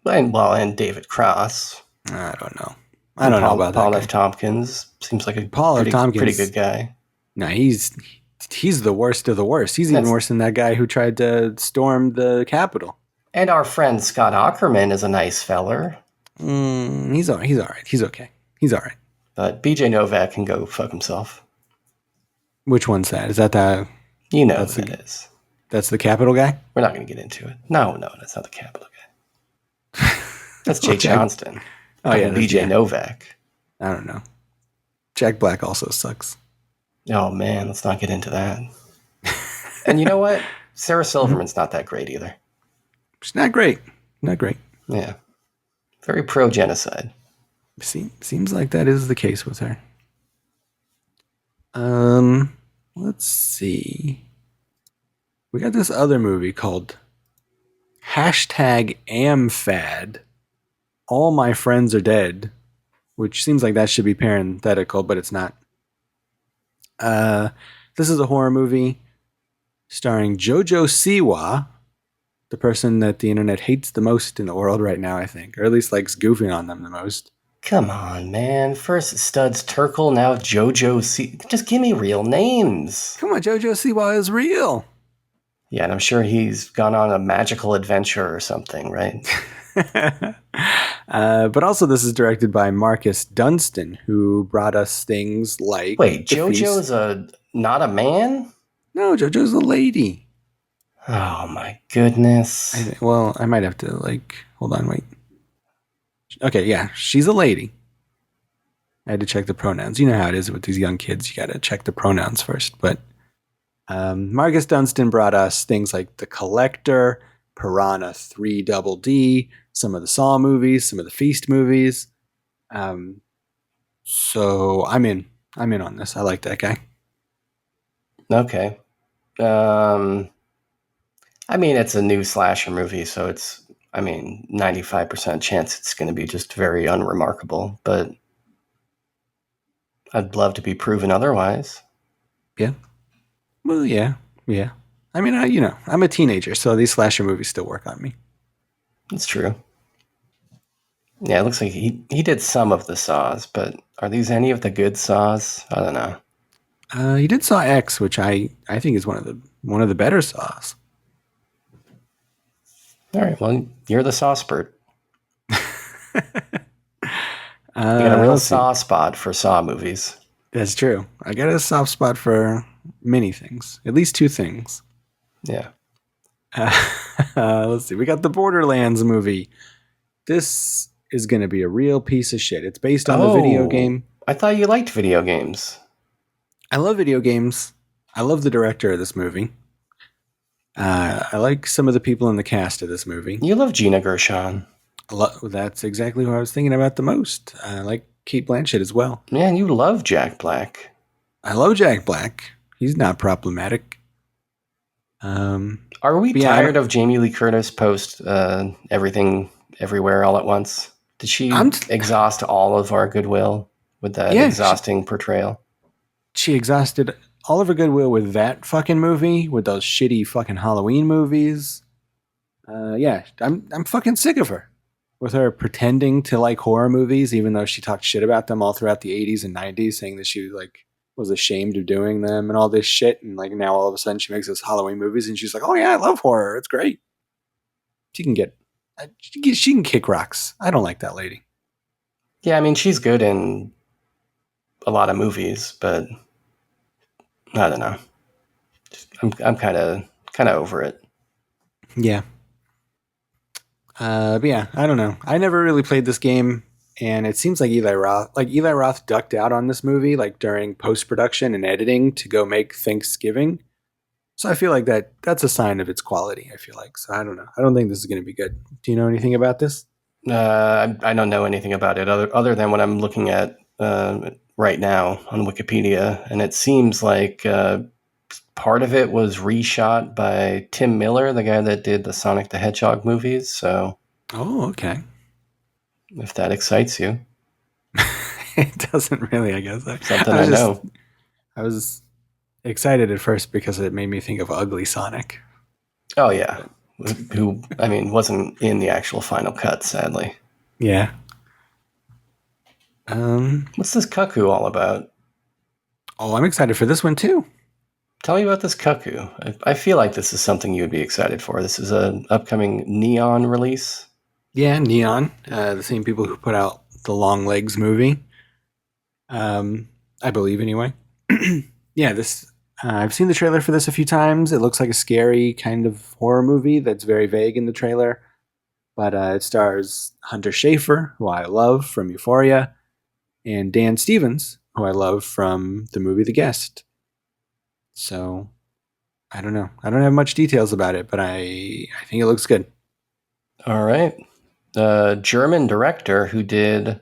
[SPEAKER 8] And David Cross.
[SPEAKER 7] I don't know. I don't know about
[SPEAKER 8] Paul
[SPEAKER 7] that.
[SPEAKER 8] F. Tompkins seems like a
[SPEAKER 7] Tompkins,
[SPEAKER 8] pretty good guy.
[SPEAKER 7] No, he's the worst of the worst. He's even worse than that guy who tried to storm the Capitol.
[SPEAKER 8] And our friend Scott Aukerman is a nice feller.
[SPEAKER 7] He's all right. He's okay. He's all right.
[SPEAKER 8] But BJ Novak can go fuck himself.
[SPEAKER 7] Which one's that? Is that the...
[SPEAKER 8] You know who it is.
[SPEAKER 7] That's the Capital guy?
[SPEAKER 8] We're not going to get into it. No, that's not the Capital guy. That's Jay Johnston.
[SPEAKER 7] Oh, yeah.
[SPEAKER 8] BJ Novak.
[SPEAKER 7] I don't know. Jack Black also sucks.
[SPEAKER 8] Oh, man, let's not get into that. And you know what? Sarah Silverman's not that great either.
[SPEAKER 7] She's not great. Not great.
[SPEAKER 8] Yeah. Very pro-genocide.
[SPEAKER 7] Seems like that is the case with her. Let's see. We got this other movie called #AmFad. All My Friends Are Dead, which seems like that should be parenthetical, but it's not. This is a horror movie starring Jojo Siwa, the person that the internet hates the most in the world right now, I think, or at least likes goofing on them the most.
[SPEAKER 8] Come on, man. First Studs Terkel, now Jojo C. Just give me real names.
[SPEAKER 7] Come on, Jojo Siwa is real.
[SPEAKER 8] Yeah, and I'm sure he's gone on a magical adventure or something, right?
[SPEAKER 7] But also this is directed by Marcus Dunstan, who brought us things like...
[SPEAKER 8] Wait, Jojo's not a man?
[SPEAKER 7] No, Jojo's a lady.
[SPEAKER 8] Oh, my goodness.
[SPEAKER 7] I might have to, hold on, wait. Okay, yeah, she's a lady. I had to check the pronouns. You know how it is with these young kids. You got to check the pronouns first. But Marcus Dunstan brought us things like The Collector, Piranha 3 Double D, some of the Saw movies, some of the Feast movies. So I'm in on this. I like that guy.
[SPEAKER 8] Okay. I mean, it's a new slasher movie, so it's, 95% chance it's going to be just very unremarkable, but I'd love to be proven otherwise.
[SPEAKER 7] Yeah. Well, yeah. I mean, I'm a teenager, so these slasher movies still work on me.
[SPEAKER 8] It's true. Yeah, it looks like he did some of the Saws, but are these any of the good Saws? I don't know.
[SPEAKER 7] He did Saw X, which I think is one of the better Saws.
[SPEAKER 8] All right, well, you're the Saw spurt. You got a real Saw spot for Saw movies.
[SPEAKER 7] That's true. I got a soft spot for many things, at least two things.
[SPEAKER 8] Yeah.
[SPEAKER 7] Let's see. We got the Borderlands movie. This is going to be a real piece of shit. It's based on the video game.
[SPEAKER 8] I thought you liked video games.
[SPEAKER 7] I love video games. I love the director of this movie. I like some of the people in the cast of this movie.
[SPEAKER 8] You love Gina Gershon.
[SPEAKER 7] That's exactly who I was thinking about the most. I like Kate Blanchett as well.
[SPEAKER 8] Man, you love Jack Black.
[SPEAKER 7] I love Jack Black. He's not problematic.
[SPEAKER 8] Are we tired of Jamie Lee Curtis post Everything Everywhere All at Once? Did she exhaust all of our goodwill with that exhausting portrayal?
[SPEAKER 7] She exhausted all of her goodwill with that fucking movie, with those shitty fucking Halloween movies. I'm fucking sick of her. With her pretending to like horror movies, even though she talked shit about them all throughout the 80s and 90s, saying that she was ashamed of doing them and all this shit. And now all of a sudden she makes those Halloween movies and she's like, oh yeah, I love horror. It's great. She can kick rocks. I don't like that lady.
[SPEAKER 8] Yeah, she's good in a lot of movies, but I don't know. I'm kind of over it.
[SPEAKER 7] Yeah. But yeah, I don't know. I never really played this game, and it seems like Eli Roth ducked out on this movie during post-production and editing to go make Thanksgiving. So I feel like that's a sign of its quality, I feel like. So I don't know. I don't think this is going to be good. Do you know anything about this?
[SPEAKER 8] I don't know anything about it other than what I'm looking at right now on Wikipedia, and it seems like part of it was reshot by Tim Miller, the guy that did the Sonic the Hedgehog movies. So,
[SPEAKER 7] okay.
[SPEAKER 8] If that excites you,
[SPEAKER 7] it doesn't really. I guess
[SPEAKER 8] something I know.
[SPEAKER 7] I was excited at first because it made me think of Ugly Sonic.
[SPEAKER 8] Oh yeah, who wasn't in the actual final cut, sadly.
[SPEAKER 7] Yeah.
[SPEAKER 8] What's this cuckoo all about?
[SPEAKER 7] Oh, I'm excited for this one too.
[SPEAKER 8] Tell me about this cuckoo. I feel like this is something you would be excited for. This is an upcoming Neon release.
[SPEAKER 7] Yeah, Neon. The same people who put out the Long Legs movie. I believe anyway. Yeah, this I've seen the trailer for this a few times. It looks like a scary kind of horror movie that's very vague in the trailer. But it stars Hunter Schafer, who I love from Euphoria, and Dan Stevens, who I love from the movie The Guest. So, I don't know. I don't have much details about it, but I think it looks good.
[SPEAKER 8] All right. The German director who did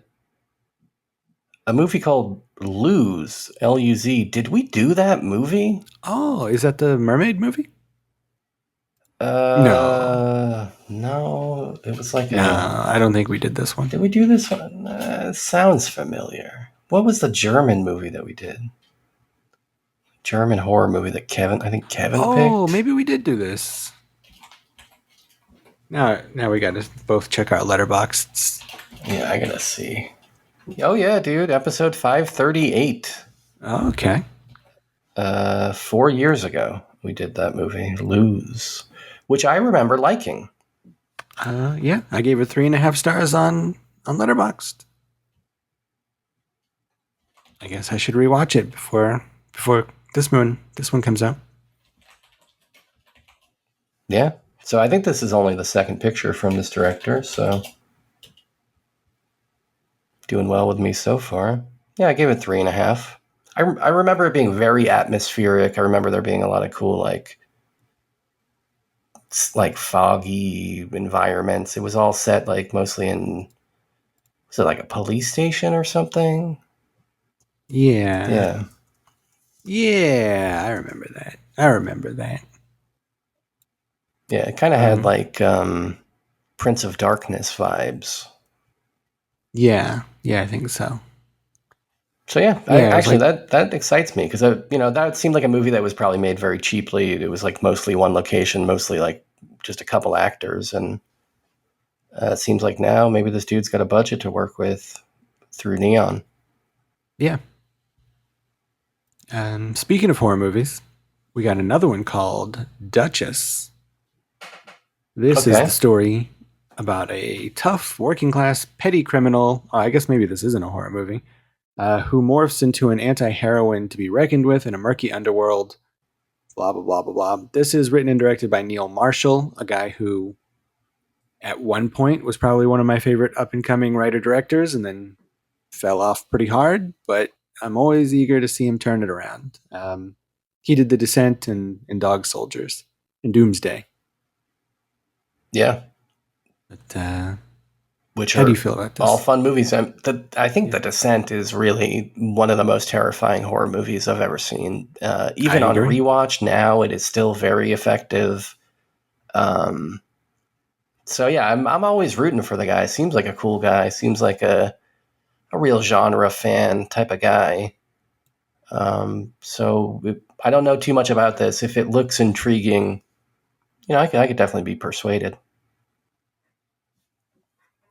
[SPEAKER 8] a movie called Luz, L-U-Z. Did we do that movie?
[SPEAKER 7] Oh, is that the mermaid movie?
[SPEAKER 8] No, it was like
[SPEAKER 7] No, I don't think we did this one.
[SPEAKER 8] Did we do this one? Sounds familiar. What was the German movie that we did? German horror movie that Kevin picked.
[SPEAKER 7] Oh, maybe we did do this. Now we got to both check our letterbox.
[SPEAKER 8] Yeah, I gotta see. Oh yeah, dude, episode 538.
[SPEAKER 7] Oh, okay.
[SPEAKER 8] 4 years ago, we did that movie, Lose, which I remember liking.
[SPEAKER 7] Yeah, I gave it 3.5 stars on Letterboxd. I guess I should rewatch it before this one comes out.
[SPEAKER 8] Yeah, so I think this is only the second picture from this director, so doing well with me so far. Yeah, I gave it 3.5. I remember it being very atmospheric. I remember there being a lot of cool, like foggy environments. It was all set like mostly in, was it like a police station or something?
[SPEAKER 7] Yeah. I remember that.
[SPEAKER 8] Yeah, it kind of had like Prince of Darkness vibes.
[SPEAKER 7] Yeah, I think so.
[SPEAKER 8] So that excites me because that seemed like a movie that was probably made very cheaply. It was like mostly one location, mostly like just a couple actors, and it seems like now maybe this dude's got a budget to work with through Neon.
[SPEAKER 7] Yeah. Speaking of horror movies, we got another one called Duchess. This is the story about a tough, working-class, petty criminal. I guess maybe this isn't a horror movie. Who morphs into an anti-heroine to be reckoned with in a murky underworld. Blah, blah, blah, blah, blah. This is written and directed by Neil Marshall, a guy who at one point was probably one of my favorite up-and-coming writer-directors and then fell off pretty hard, but I'm always eager to see him turn it around. He did The Descent and Dog Soldiers and Doomsday.
[SPEAKER 8] Yeah.
[SPEAKER 7] But,
[SPEAKER 8] which
[SPEAKER 7] how
[SPEAKER 8] are
[SPEAKER 7] do you feel about this?
[SPEAKER 8] All fun movies. I think The Descent is really one of the most terrifying horror movies I've ever seen. Even on rewatch now, it is still very effective. So yeah, I'm always rooting for the guy. Seems like a cool guy. Seems like a real genre fan type of guy. So I don't know too much about this. If it looks intriguing, I could definitely be persuaded.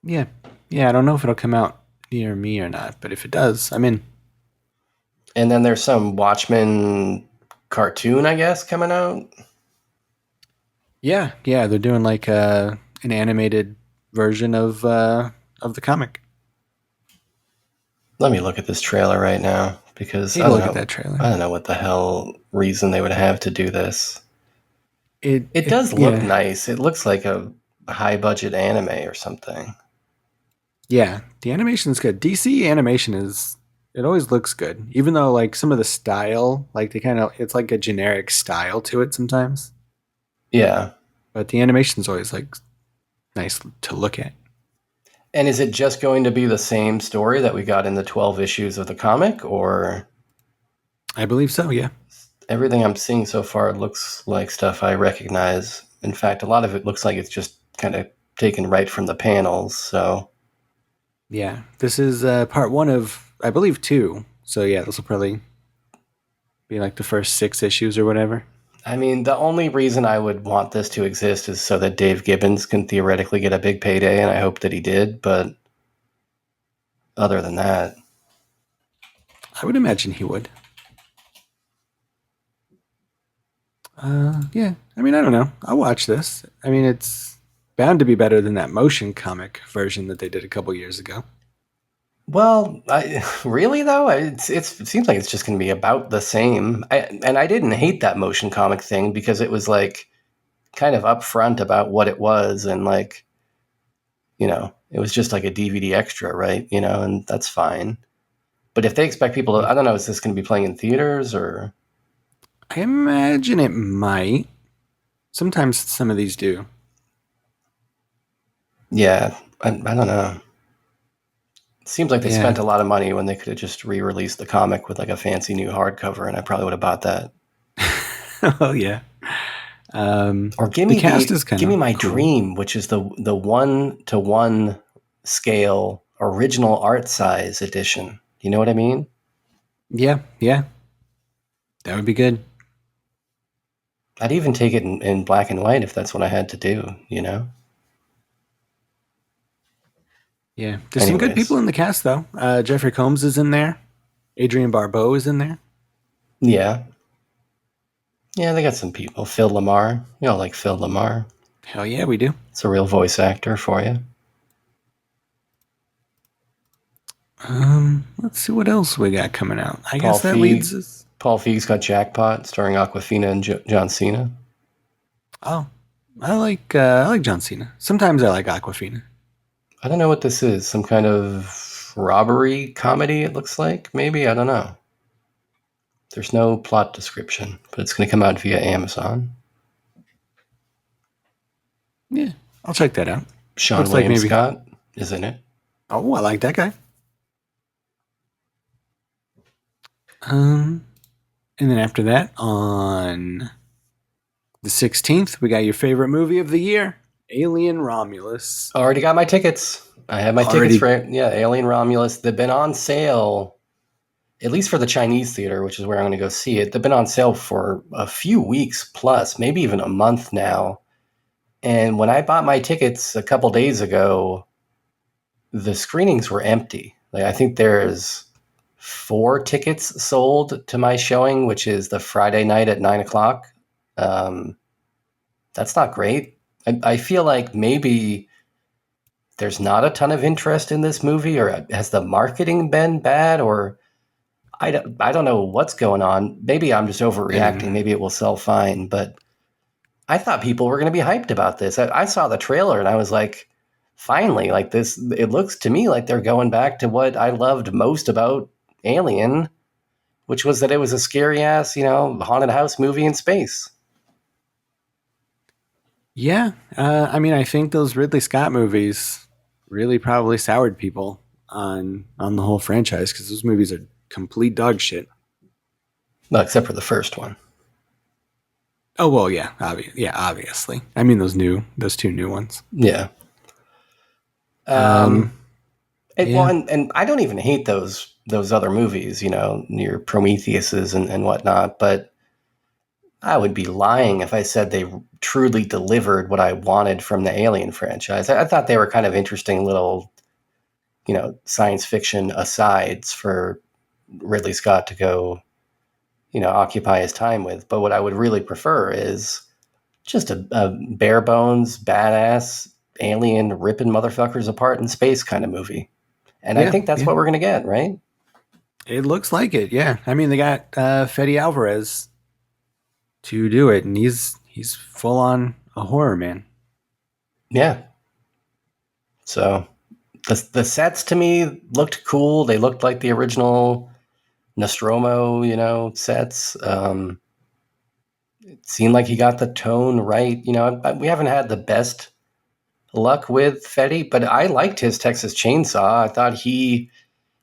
[SPEAKER 7] Yeah, I don't know if it'll come out near me or not, but if it does, I'm in.
[SPEAKER 8] And then there's some Watchmen cartoon, I guess, coming out.
[SPEAKER 7] Yeah, they're doing like an animated version of the comic.
[SPEAKER 8] Let me look at this trailer right now because
[SPEAKER 7] look at that trailer.
[SPEAKER 8] I don't know what the hell reason they would have to do this. It does look nice. It looks like a high budget anime or something.
[SPEAKER 7] Yeah, the animation's good. DC animation it always looks good, even though like some of the style, like it's like a generic style to it sometimes.
[SPEAKER 8] Yeah,
[SPEAKER 7] but the animation's always like nice to look at.
[SPEAKER 8] And is it just going to be the same story that we got in the 12 issues of the comic, or?
[SPEAKER 7] I believe so, yeah.
[SPEAKER 8] Everything I'm seeing so far looks like stuff I recognize. In fact, a lot of it looks like it's just kind of taken right from the panels, so.
[SPEAKER 7] Yeah, this is part 1 of, I believe, 2. So yeah, this will probably be like the first 6 issues or whatever.
[SPEAKER 8] I mean, the only reason I would want this to exist is so that Dave Gibbons can theoretically get a big payday, and I hope that he did, but other than that...
[SPEAKER 7] I would imagine he would. Yeah, I mean, I don't know. I'll watch this. I mean, it's bound to be better than that motion comic version that they did a couple years ago.
[SPEAKER 8] Well, really though, it seems like it's just going to be about the same. And I didn't hate that motion comic thing because it was like kind of upfront about what it was, and like, it was just like a DVD extra, right? And that's fine. But if they expect people to, I don't know, is this going to be playing in theaters or?
[SPEAKER 7] I imagine it might. Sometimes some of these do.
[SPEAKER 8] Yeah, I don't know. It seems like they
[SPEAKER 7] Yeah.
[SPEAKER 8] spent a lot of money when they could have just re-released the comic with like a fancy new hardcover, and I probably would have bought that.
[SPEAKER 7] Oh yeah.
[SPEAKER 8] Or give me
[SPEAKER 7] the cast is kind
[SPEAKER 8] give me
[SPEAKER 7] of
[SPEAKER 8] my
[SPEAKER 7] cool.
[SPEAKER 8] dream, which is the 1-to-1 scale original art size edition. You know what I mean?
[SPEAKER 7] Yeah, that would be good.
[SPEAKER 8] I'd even take it in black and white if that's what I had to do.
[SPEAKER 7] Yeah, there's some good
[SPEAKER 8] Anyways.
[SPEAKER 7] people in the cast though. Jeffrey Combs is in there. Adrienne Barbeau is in there.
[SPEAKER 8] Yeah, they got some people. Phil Lamar, you all like Phil Lamar.
[SPEAKER 7] Hell yeah, we do.
[SPEAKER 8] It's a real voice actor for you.
[SPEAKER 7] Let's see what else we got coming out. I
[SPEAKER 8] Paul
[SPEAKER 7] guess that
[SPEAKER 8] Feig.
[SPEAKER 7] leads us.
[SPEAKER 8] Paul Feig's got Jackpot, starring Aquafina and John Cena.
[SPEAKER 7] Oh, I like John Cena. Sometimes I like Aquafina.
[SPEAKER 8] I don't know what this is. Some kind of robbery comedy, it looks like. Maybe, I don't know. There's no plot description, but it's going to come out via Amazon.
[SPEAKER 7] Yeah, I'll check that out.
[SPEAKER 8] Sean
[SPEAKER 7] Looks like
[SPEAKER 8] William
[SPEAKER 7] maybe-
[SPEAKER 8] Scott is in it.
[SPEAKER 7] Oh, I like that guy. And then after that, on the 16th, we got your favorite movie of the year, Alien Romulus.
[SPEAKER 8] Already got my tickets. I have my
[SPEAKER 7] Already-
[SPEAKER 8] tickets for it. Yeah, Alien Romulus. They've been on sale, at least for the Chinese theater, which is where I'm going to go see it. They've been on sale for a few weeks plus, maybe even a month now. And when I bought my tickets a couple days ago, the screenings were empty. Like, I think there's 4 tickets sold to my showing, which is the Friday night at 9:00. That's not great. I feel like maybe there's not a ton of interest in this movie, or has the marketing been bad, or I don't know what's going on. Maybe I'm just overreacting. Maybe it will sell fine, but I thought people were going to be hyped about this. I saw the trailer and I was like, finally, like this, it looks to me like they're going back to what I loved most about Alien, which was that it was a scary ass, haunted house movie in space.
[SPEAKER 7] Yeah, I mean, I think those Ridley Scott movies really probably soured people on the whole franchise because those movies are complete dog shit.
[SPEAKER 8] Well, except for the first one.
[SPEAKER 7] Oh well, yeah, obviously. I mean, those 2 new ones.
[SPEAKER 8] Yeah.
[SPEAKER 7] Yeah.
[SPEAKER 8] Well, and I don't even hate those other movies, your Prometheuses and whatnot, but I would be lying if I said they truly delivered what I wanted from the Alien franchise. I thought they were kind of interesting little, science fiction asides for Ridley Scott to go, occupy his time with. But what I would really prefer is just a bare bones, badass alien ripping motherfuckers apart in space kind of movie. And I think that's what we're going to get, right?
[SPEAKER 7] It looks like it, yeah. I mean, they got Fede Alvarez to do it, and he's full on a horror man.
[SPEAKER 8] Yeah. So the sets to me looked cool. They looked like the original Nostromo, sets. It seemed like he got the tone right. We haven't had the best luck with Fede, but I liked his Texas Chainsaw. I thought he,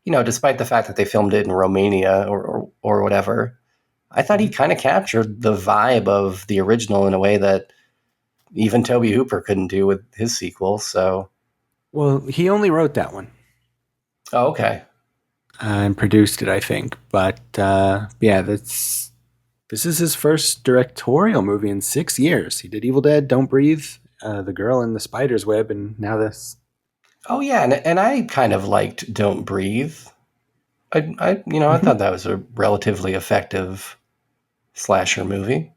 [SPEAKER 8] despite the fact that they filmed it in Romania or whatever, I thought he kind of captured the vibe of the original in a way that even Tobe Hooper couldn't do with his sequel. So,
[SPEAKER 7] well, he only wrote that one.
[SPEAKER 8] Oh, okay.
[SPEAKER 7] And produced it, I think. But yeah, this is his first directorial movie in 6 years. He did Evil Dead, Don't Breathe, The Girl in the Spider's Web, and now this.
[SPEAKER 8] Oh yeah, and I kind of liked Don't Breathe. I thought that was a relatively effective slasher movie.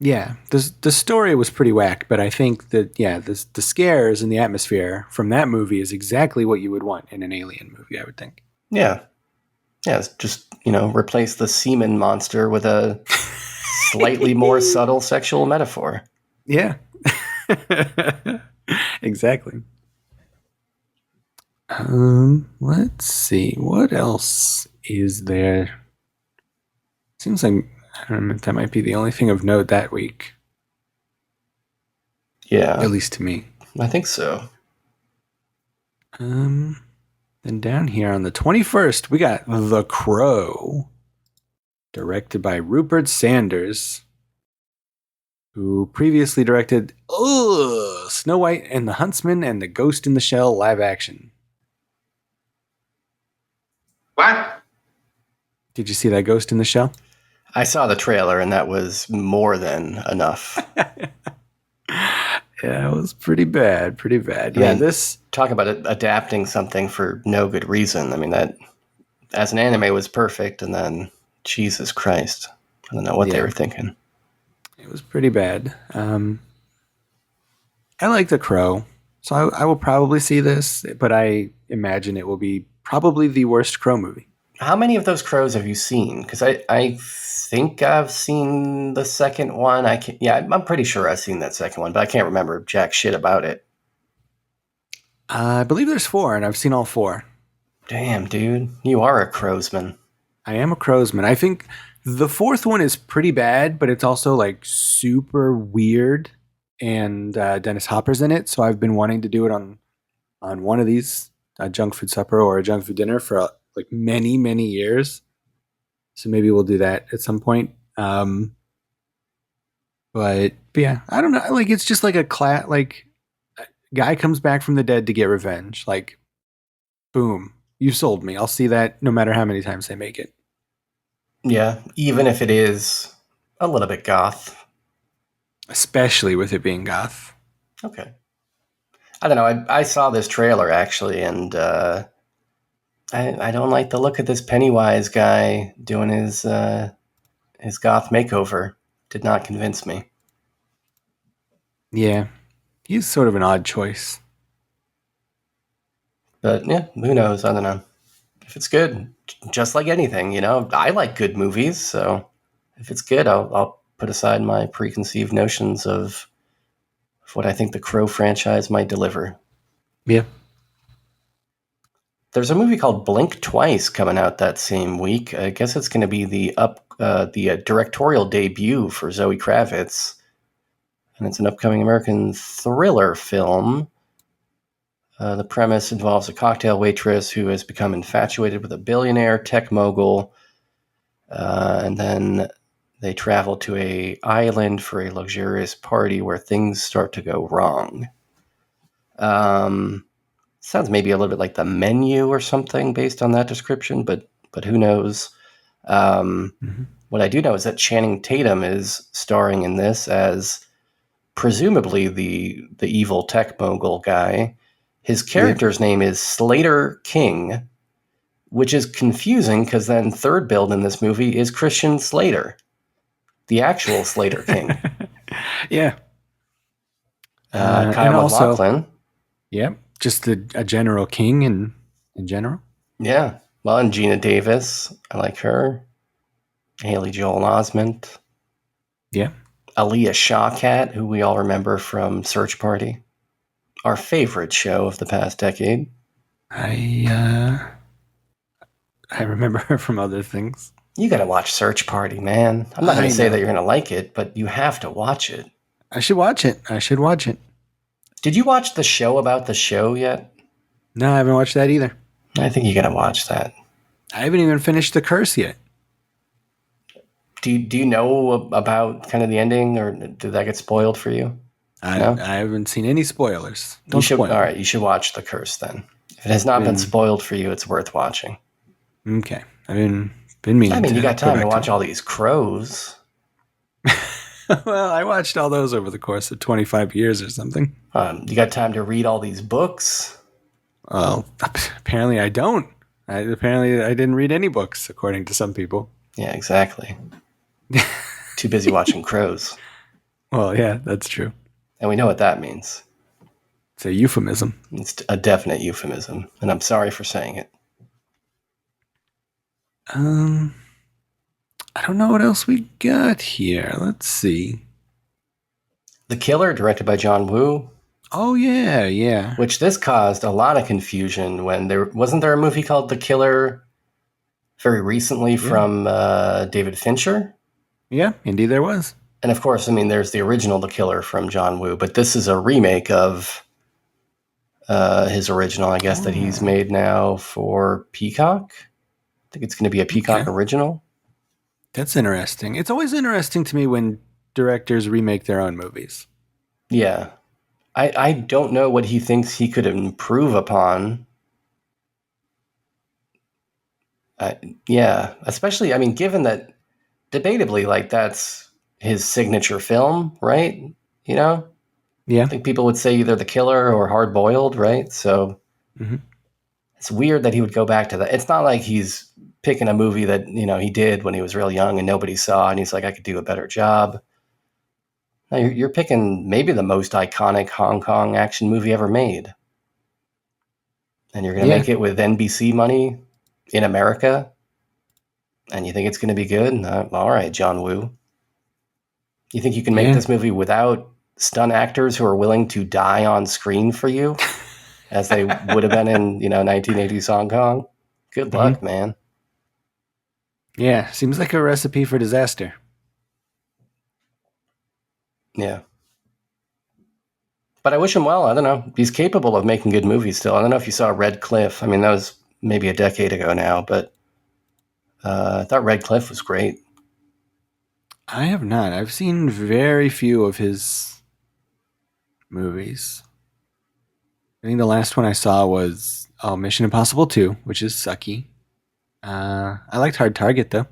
[SPEAKER 7] Yeah, the story was pretty whack, but I think that the scares and the atmosphere from that movie is exactly what you would want in an Alien movie. I would think.
[SPEAKER 8] Yeah. Yeah, it's just, replace the semen monster with a slightly more subtle sexual metaphor.
[SPEAKER 7] Yeah, exactly. Let's see what else is there. Seems like I don't know if that might be the only thing of note that week.
[SPEAKER 8] Yeah,
[SPEAKER 7] At least to me.
[SPEAKER 8] I think so.
[SPEAKER 7] Then down here on the 21st, we got The Crow, directed by Rupert Sanders, who previously directed Snow White and the Huntsman and the Ghost in the Shell live action.
[SPEAKER 4] What?
[SPEAKER 7] Did you see that Ghost in the Shell?
[SPEAKER 8] I saw the trailer, and that was more than enough.
[SPEAKER 7] Yeah, it was pretty bad. Pretty bad. Yeah, this...
[SPEAKER 8] Talk about adapting something for no good reason. I mean, that, as an anime, was perfect, and then, Jesus Christ. I don't know what they were thinking.
[SPEAKER 7] It was pretty bad. I like The Crow, so I will probably see this, but I imagine it will be probably the worst Crow movie.
[SPEAKER 8] How many of those Crows have you seen? Because I think I've seen the second one. I'm pretty sure I've seen that second one, but I can't remember jack shit about it.
[SPEAKER 7] I believe there's 4, and I've seen all 4.
[SPEAKER 8] Damn, dude. You are a Crowsman.
[SPEAKER 7] I am a Crowsman. I think the 4th one is pretty bad, but it's also like super weird, and Dennis Hopper's in it, so I've been wanting to do it on one of these, a junk food supper or a junk food dinner for like many, many years. So maybe we'll do that at some point. But yeah, I don't know. Like, it's just like guy comes back from the dead to get revenge. Like, boom, you sold me. I'll see that no matter how many times they make it.
[SPEAKER 8] Yeah, even if it is a little bit goth.
[SPEAKER 7] Especially with it being goth.
[SPEAKER 8] Okay. I don't know. I saw this trailer, actually, and I don't like the look of this Pennywise guy doing his goth makeover. Did not convince me.
[SPEAKER 7] Yeah. He's sort of an odd choice.
[SPEAKER 8] But yeah, who knows? I don't know. If it's good, just like anything, I like good movies. So if it's good, I'll put aside my preconceived notions of what I think the Crow franchise might deliver.
[SPEAKER 7] Yeah.
[SPEAKER 8] There's a movie called Blink Twice coming out that same week. I guess it's going to be the directorial debut for Zoe Kravitz. And it's an upcoming American thriller film. The premise involves a cocktail waitress who has become infatuated with a billionaire tech mogul. And then they travel to an island for a luxurious party where things start to go wrong. Sounds maybe a little bit like The Menu or something based on that description, but who knows? What I do know is that Channing Tatum is starring in this as presumably the evil tech mogul guy. His character's name is Slater King, which is confusing because then third build in this movie is Christian Slater, the actual Slater King.
[SPEAKER 7] Yeah.
[SPEAKER 8] Kyle MacLachlan.
[SPEAKER 7] Yep. Just a general king in general.
[SPEAKER 8] Yeah. Well, and Gina Davis. I like her. Haley Joel Osment.
[SPEAKER 7] Yeah.
[SPEAKER 8] Aaliyah Shawkat, who we all remember from Search Party. Our favorite show of the past decade.
[SPEAKER 7] I remember her from other things.
[SPEAKER 8] You got to watch Search Party, man. I'm not going to say that you're going to like it, but you have to watch it.
[SPEAKER 7] I should watch it.
[SPEAKER 8] Did you watch the show about the show yet?
[SPEAKER 7] No, I haven't watched that either.
[SPEAKER 8] I think you got to watch that.
[SPEAKER 7] I haven't even finished The Curse yet.
[SPEAKER 8] Do you know about kind of the ending, or did that get spoiled for you?
[SPEAKER 7] No? I haven't seen any spoilers. Don't spoil.
[SPEAKER 8] All right, you should watch The Curse then. If it has not been spoiled for you, it's worth watching.
[SPEAKER 7] Okay. I've been meaning to.
[SPEAKER 8] I mean, you got time to watch all these crows.
[SPEAKER 7] Well, I watched all those over the course of 25 years or something.
[SPEAKER 8] You got time to read all these books?
[SPEAKER 7] Well, apparently I don't. Apparently I didn't read any books, according to some people.
[SPEAKER 8] Yeah, exactly. Too busy watching crows.
[SPEAKER 7] Well, yeah, that's true.
[SPEAKER 8] And we know what that means.
[SPEAKER 7] It's a euphemism.
[SPEAKER 8] It's a definite euphemism, and I'm sorry for saying it.
[SPEAKER 7] I don't know what else we got here. Let's see.
[SPEAKER 8] The Killer, directed by John Woo,
[SPEAKER 7] Oh yeah, yeah.
[SPEAKER 8] which this caused a lot of confusion when wasn't there a movie called The Killer very recently from David Fincher?
[SPEAKER 7] Yeah, indeed there was.
[SPEAKER 8] And of course, I mean, there's the original The Killer from John Woo, but this is a remake of his original, I guess, that he's made now for Peacock. I think it's going to be a Peacock original.
[SPEAKER 7] That's interesting. It's always interesting to me when directors remake their own movies.
[SPEAKER 8] Yeah. I don't know what he thinks he could improve upon. Yeah, especially, I mean, given that debatably, like, that's his signature film, right? You know?
[SPEAKER 7] Yeah.
[SPEAKER 8] I think people would say either The Killer or Hard Boiled, right? So it's weird that he would go back to that. It's not like he's picking a movie that, you know, he did when he was real young and nobody saw, and he's like, I could do a better job. No, you're picking maybe the most iconic Hong Kong action movie ever made. And you're going to make it with NBC money in America? And you think it's going to be good? No, all right, John Woo. You think you can make this movie without stunt actors who are willing to die on screen for you, as they would have been in, 1980s Hong Kong? Good luck, man.
[SPEAKER 7] Yeah, seems like a recipe for disaster.
[SPEAKER 8] Yeah. But I wish him well. I don't know. He's capable of making good movies still. I don't know if you saw Red Cliff. I mean, that was maybe a decade ago now, but I thought Red Cliff was great.
[SPEAKER 7] I have not. I've seen very few of his movies. I think the last one I saw was Mission Impossible 2, which is sucky. I liked Hard Target, though.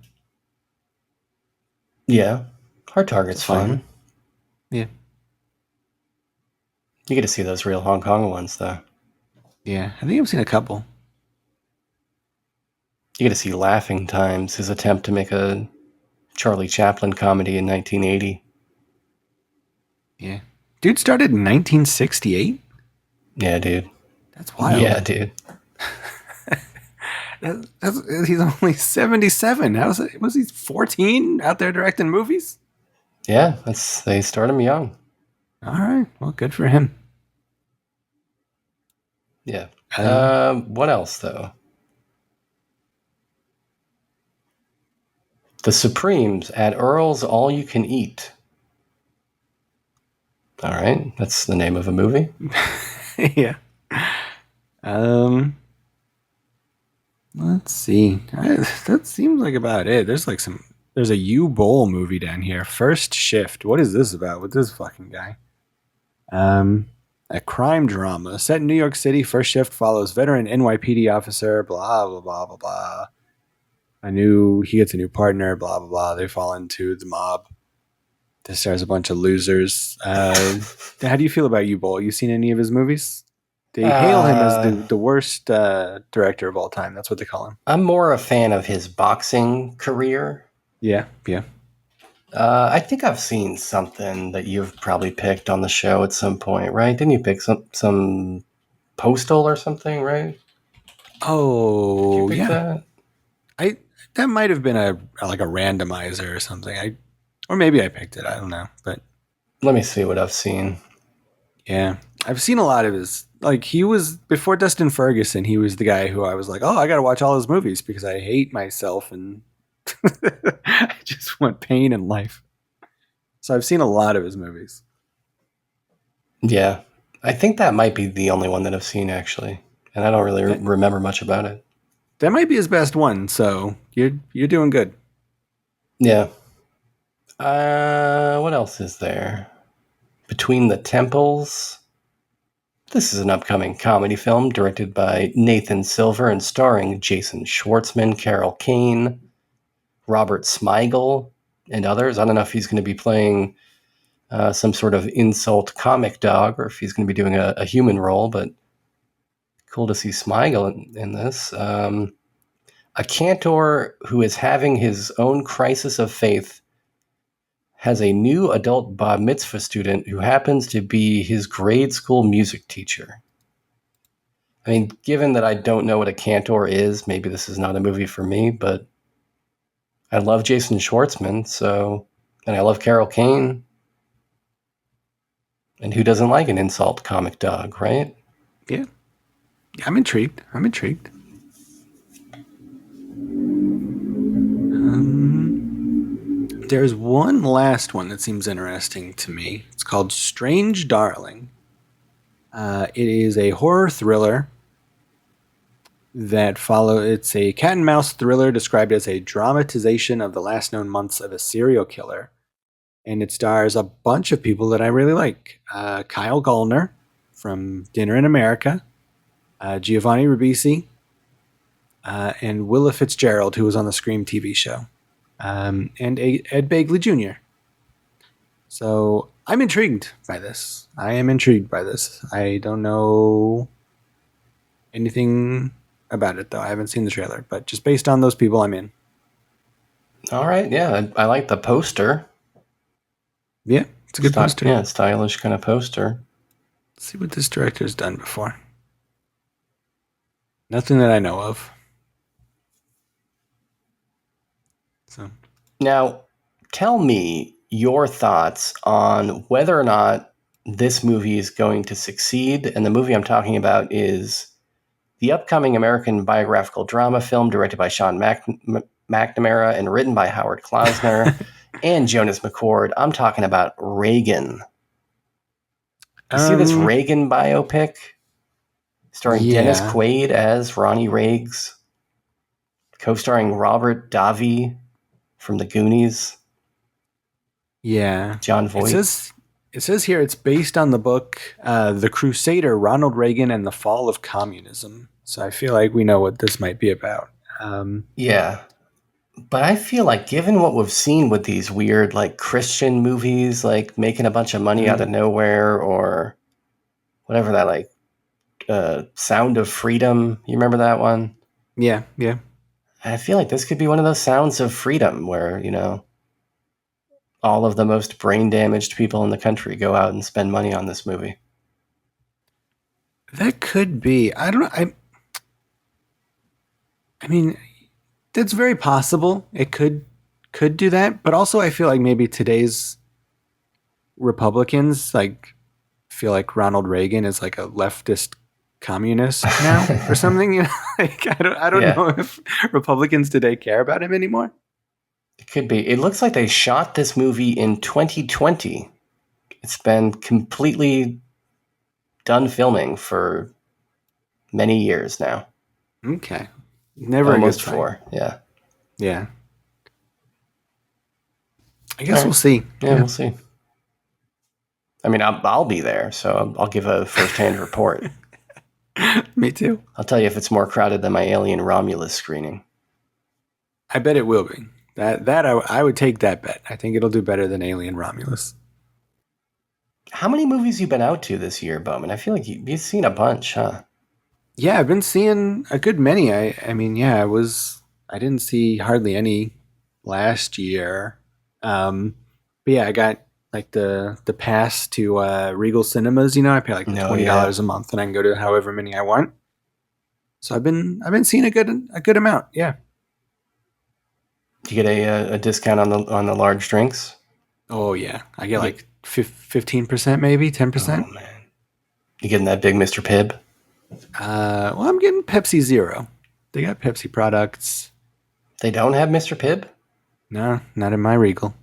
[SPEAKER 8] Yeah. Hard Target's fun.
[SPEAKER 7] Yeah.
[SPEAKER 8] You get to see those real Hong Kong ones, though.
[SPEAKER 7] Yeah, I think I've seen a couple.
[SPEAKER 8] You get to see Laughing Times, his attempt to make a Charlie Chaplin comedy in 1980.
[SPEAKER 7] Yeah. Dude started in 1968?
[SPEAKER 8] Yeah, dude.
[SPEAKER 7] That's wild.
[SPEAKER 8] Yeah, dude.
[SPEAKER 7] He's only 77. Was he 14 out there directing movies?
[SPEAKER 8] Yeah, they start him young.
[SPEAKER 7] All right. Well, good for him.
[SPEAKER 8] Yeah. What else, though? The Supremes at Earl's All You Can Eat. All right. That's the name of a movie.
[SPEAKER 7] Yeah. Let's see. That seems like about it. There's a U-Bowl movie down here. First Shift. What is this about with this fucking guy? A crime drama set in New York City. First Shift follows veteran NYPD officer, blah, blah, blah, blah, blah. He gets a new partner, blah, blah, blah. They fall into the mob. This stars a bunch of losers. How do you feel about U-Bowl? You seen any of his movies? They hail him as the worst director of all time. That's what they call him.
[SPEAKER 8] I'm more a fan of his boxing career.
[SPEAKER 7] Yeah.
[SPEAKER 8] I think I've seen something that you've probably picked on the show at some point, right? Didn't you pick some Postal or something, right?
[SPEAKER 7] Oh,
[SPEAKER 8] Did you pick that?
[SPEAKER 7] That might have been a randomizer or something. Or maybe I picked it. I don't know. But
[SPEAKER 8] let me see what I've seen.
[SPEAKER 7] Yeah, I've seen a lot of his. Like, he was before Dustin Ferguson. He was the guy who I was like, oh, I got to watch all his movies because I hate myself and I just want pain in life. So I've seen a lot of his movies.
[SPEAKER 8] Yeah, I think that might be the only one that I've seen, actually, and I don't really remember much about it.
[SPEAKER 7] That might be his best one. So you're doing good.
[SPEAKER 8] Yeah. What else is there? Between the Temples. This is an upcoming comedy film directed by Nathan Silver and starring Jason Schwartzman, Carol Kane, Robert Smigel, and others. I don't know if he's going to be playing some sort of insult comic dog or if he's going to be doing a human role, but cool to see Smigel in this. A cantor who is having his own crisis of faith has a new adult bar mitzvah student who happens to be his grade school music teacher. I mean, given that I don't know what a cantor is, maybe this is not a movie for me, but I love Jason Schwartzman, and I love Carol Kane. And who doesn't like an insult comic dog, right?
[SPEAKER 7] Yeah. I'm intrigued. There's one last one that seems interesting to me. It's called Strange Darling. It is a horror thriller it's a cat and mouse thriller described as a dramatization of the last known months of a serial killer. And it stars a bunch of people that I really like. Kyle Gallner from Dinner in America, Giovanni Ribisi, and Willa Fitzgerald, who was on the Scream TV show, and Ed Begley Jr. So I'm intrigued by this. I don't know anything about it, though. I haven't seen the trailer, but just based on those people, I'm in.
[SPEAKER 8] All right, yeah, I like the poster.
[SPEAKER 7] Yeah, it's a good poster.
[SPEAKER 8] Yeah, stylish kind of poster.
[SPEAKER 7] Let's see what this director's done before. Nothing that I know of. So
[SPEAKER 8] now, tell me your thoughts on whether or not this movie is going to succeed. And the movie I'm talking about is the upcoming American biographical drama film directed by Sean McNamara and written by Howard Klausner and Jonas McCord. I'm talking about Reagan. You see this Reagan biopic starring Dennis Quaid as Ronnie Riggs, co-starring Robert Davi from The Goonies.
[SPEAKER 7] Yeah.
[SPEAKER 8] John Voight.
[SPEAKER 7] It says here it's based on the book The Crusader, Ronald Reagan and the Fall of Communism. So I feel like we know what this might be about.
[SPEAKER 8] Yeah. But I feel like given what we've seen with these weird like Christian movies, like making a bunch of money out of nowhere, or whatever that like Sound of Freedom. You remember that one?
[SPEAKER 7] Yeah.
[SPEAKER 8] I feel like this could be one of those Sounds of Freedom where, you know, all of the most brain damaged people in the country go out and spend money on this movie.
[SPEAKER 7] That could be. I don't know. I mean, that's very possible. It could do that, but also I feel like maybe today's Republicans like feel like Ronald Reagan is like a leftist communist now or something. You know, like I don't know if Republicans today care about him anymore.
[SPEAKER 8] It could be. It looks like they shot this movie in 2020. It's been completely done filming for many years now.
[SPEAKER 7] Okay. Never
[SPEAKER 8] almost 4. Yeah.
[SPEAKER 7] Yeah. I guess we'll see.
[SPEAKER 8] Yeah, we'll see. I mean, I'll be there, so I'll give a first-hand report.
[SPEAKER 7] Me too.
[SPEAKER 8] I'll tell you if it's more crowded than my Alien Romulus screening.
[SPEAKER 7] I bet it will be. That I would take that bet. I think it'll do better than Alien Romulus.
[SPEAKER 8] How many movies you been out to this year, Bowman? I feel like you've seen a bunch, huh?
[SPEAKER 7] Yeah, I've been seeing a good many. I mean, yeah, I didn't see hardly any last year. But yeah, I got like the pass to Regal Cinemas. You know, I pay like $20 a month, and I can go to however many I want. So I've been seeing a good amount. Yeah.
[SPEAKER 8] Do you get a discount on the large drinks?
[SPEAKER 7] Oh yeah, I get like 15%, maybe 10%.
[SPEAKER 8] Oh man, you getting that big Mr. Pibb?
[SPEAKER 7] Well, I'm getting Pepsi Zero. They got Pepsi products.
[SPEAKER 8] They don't have Mr. Pibb?
[SPEAKER 7] No, not in my Regal.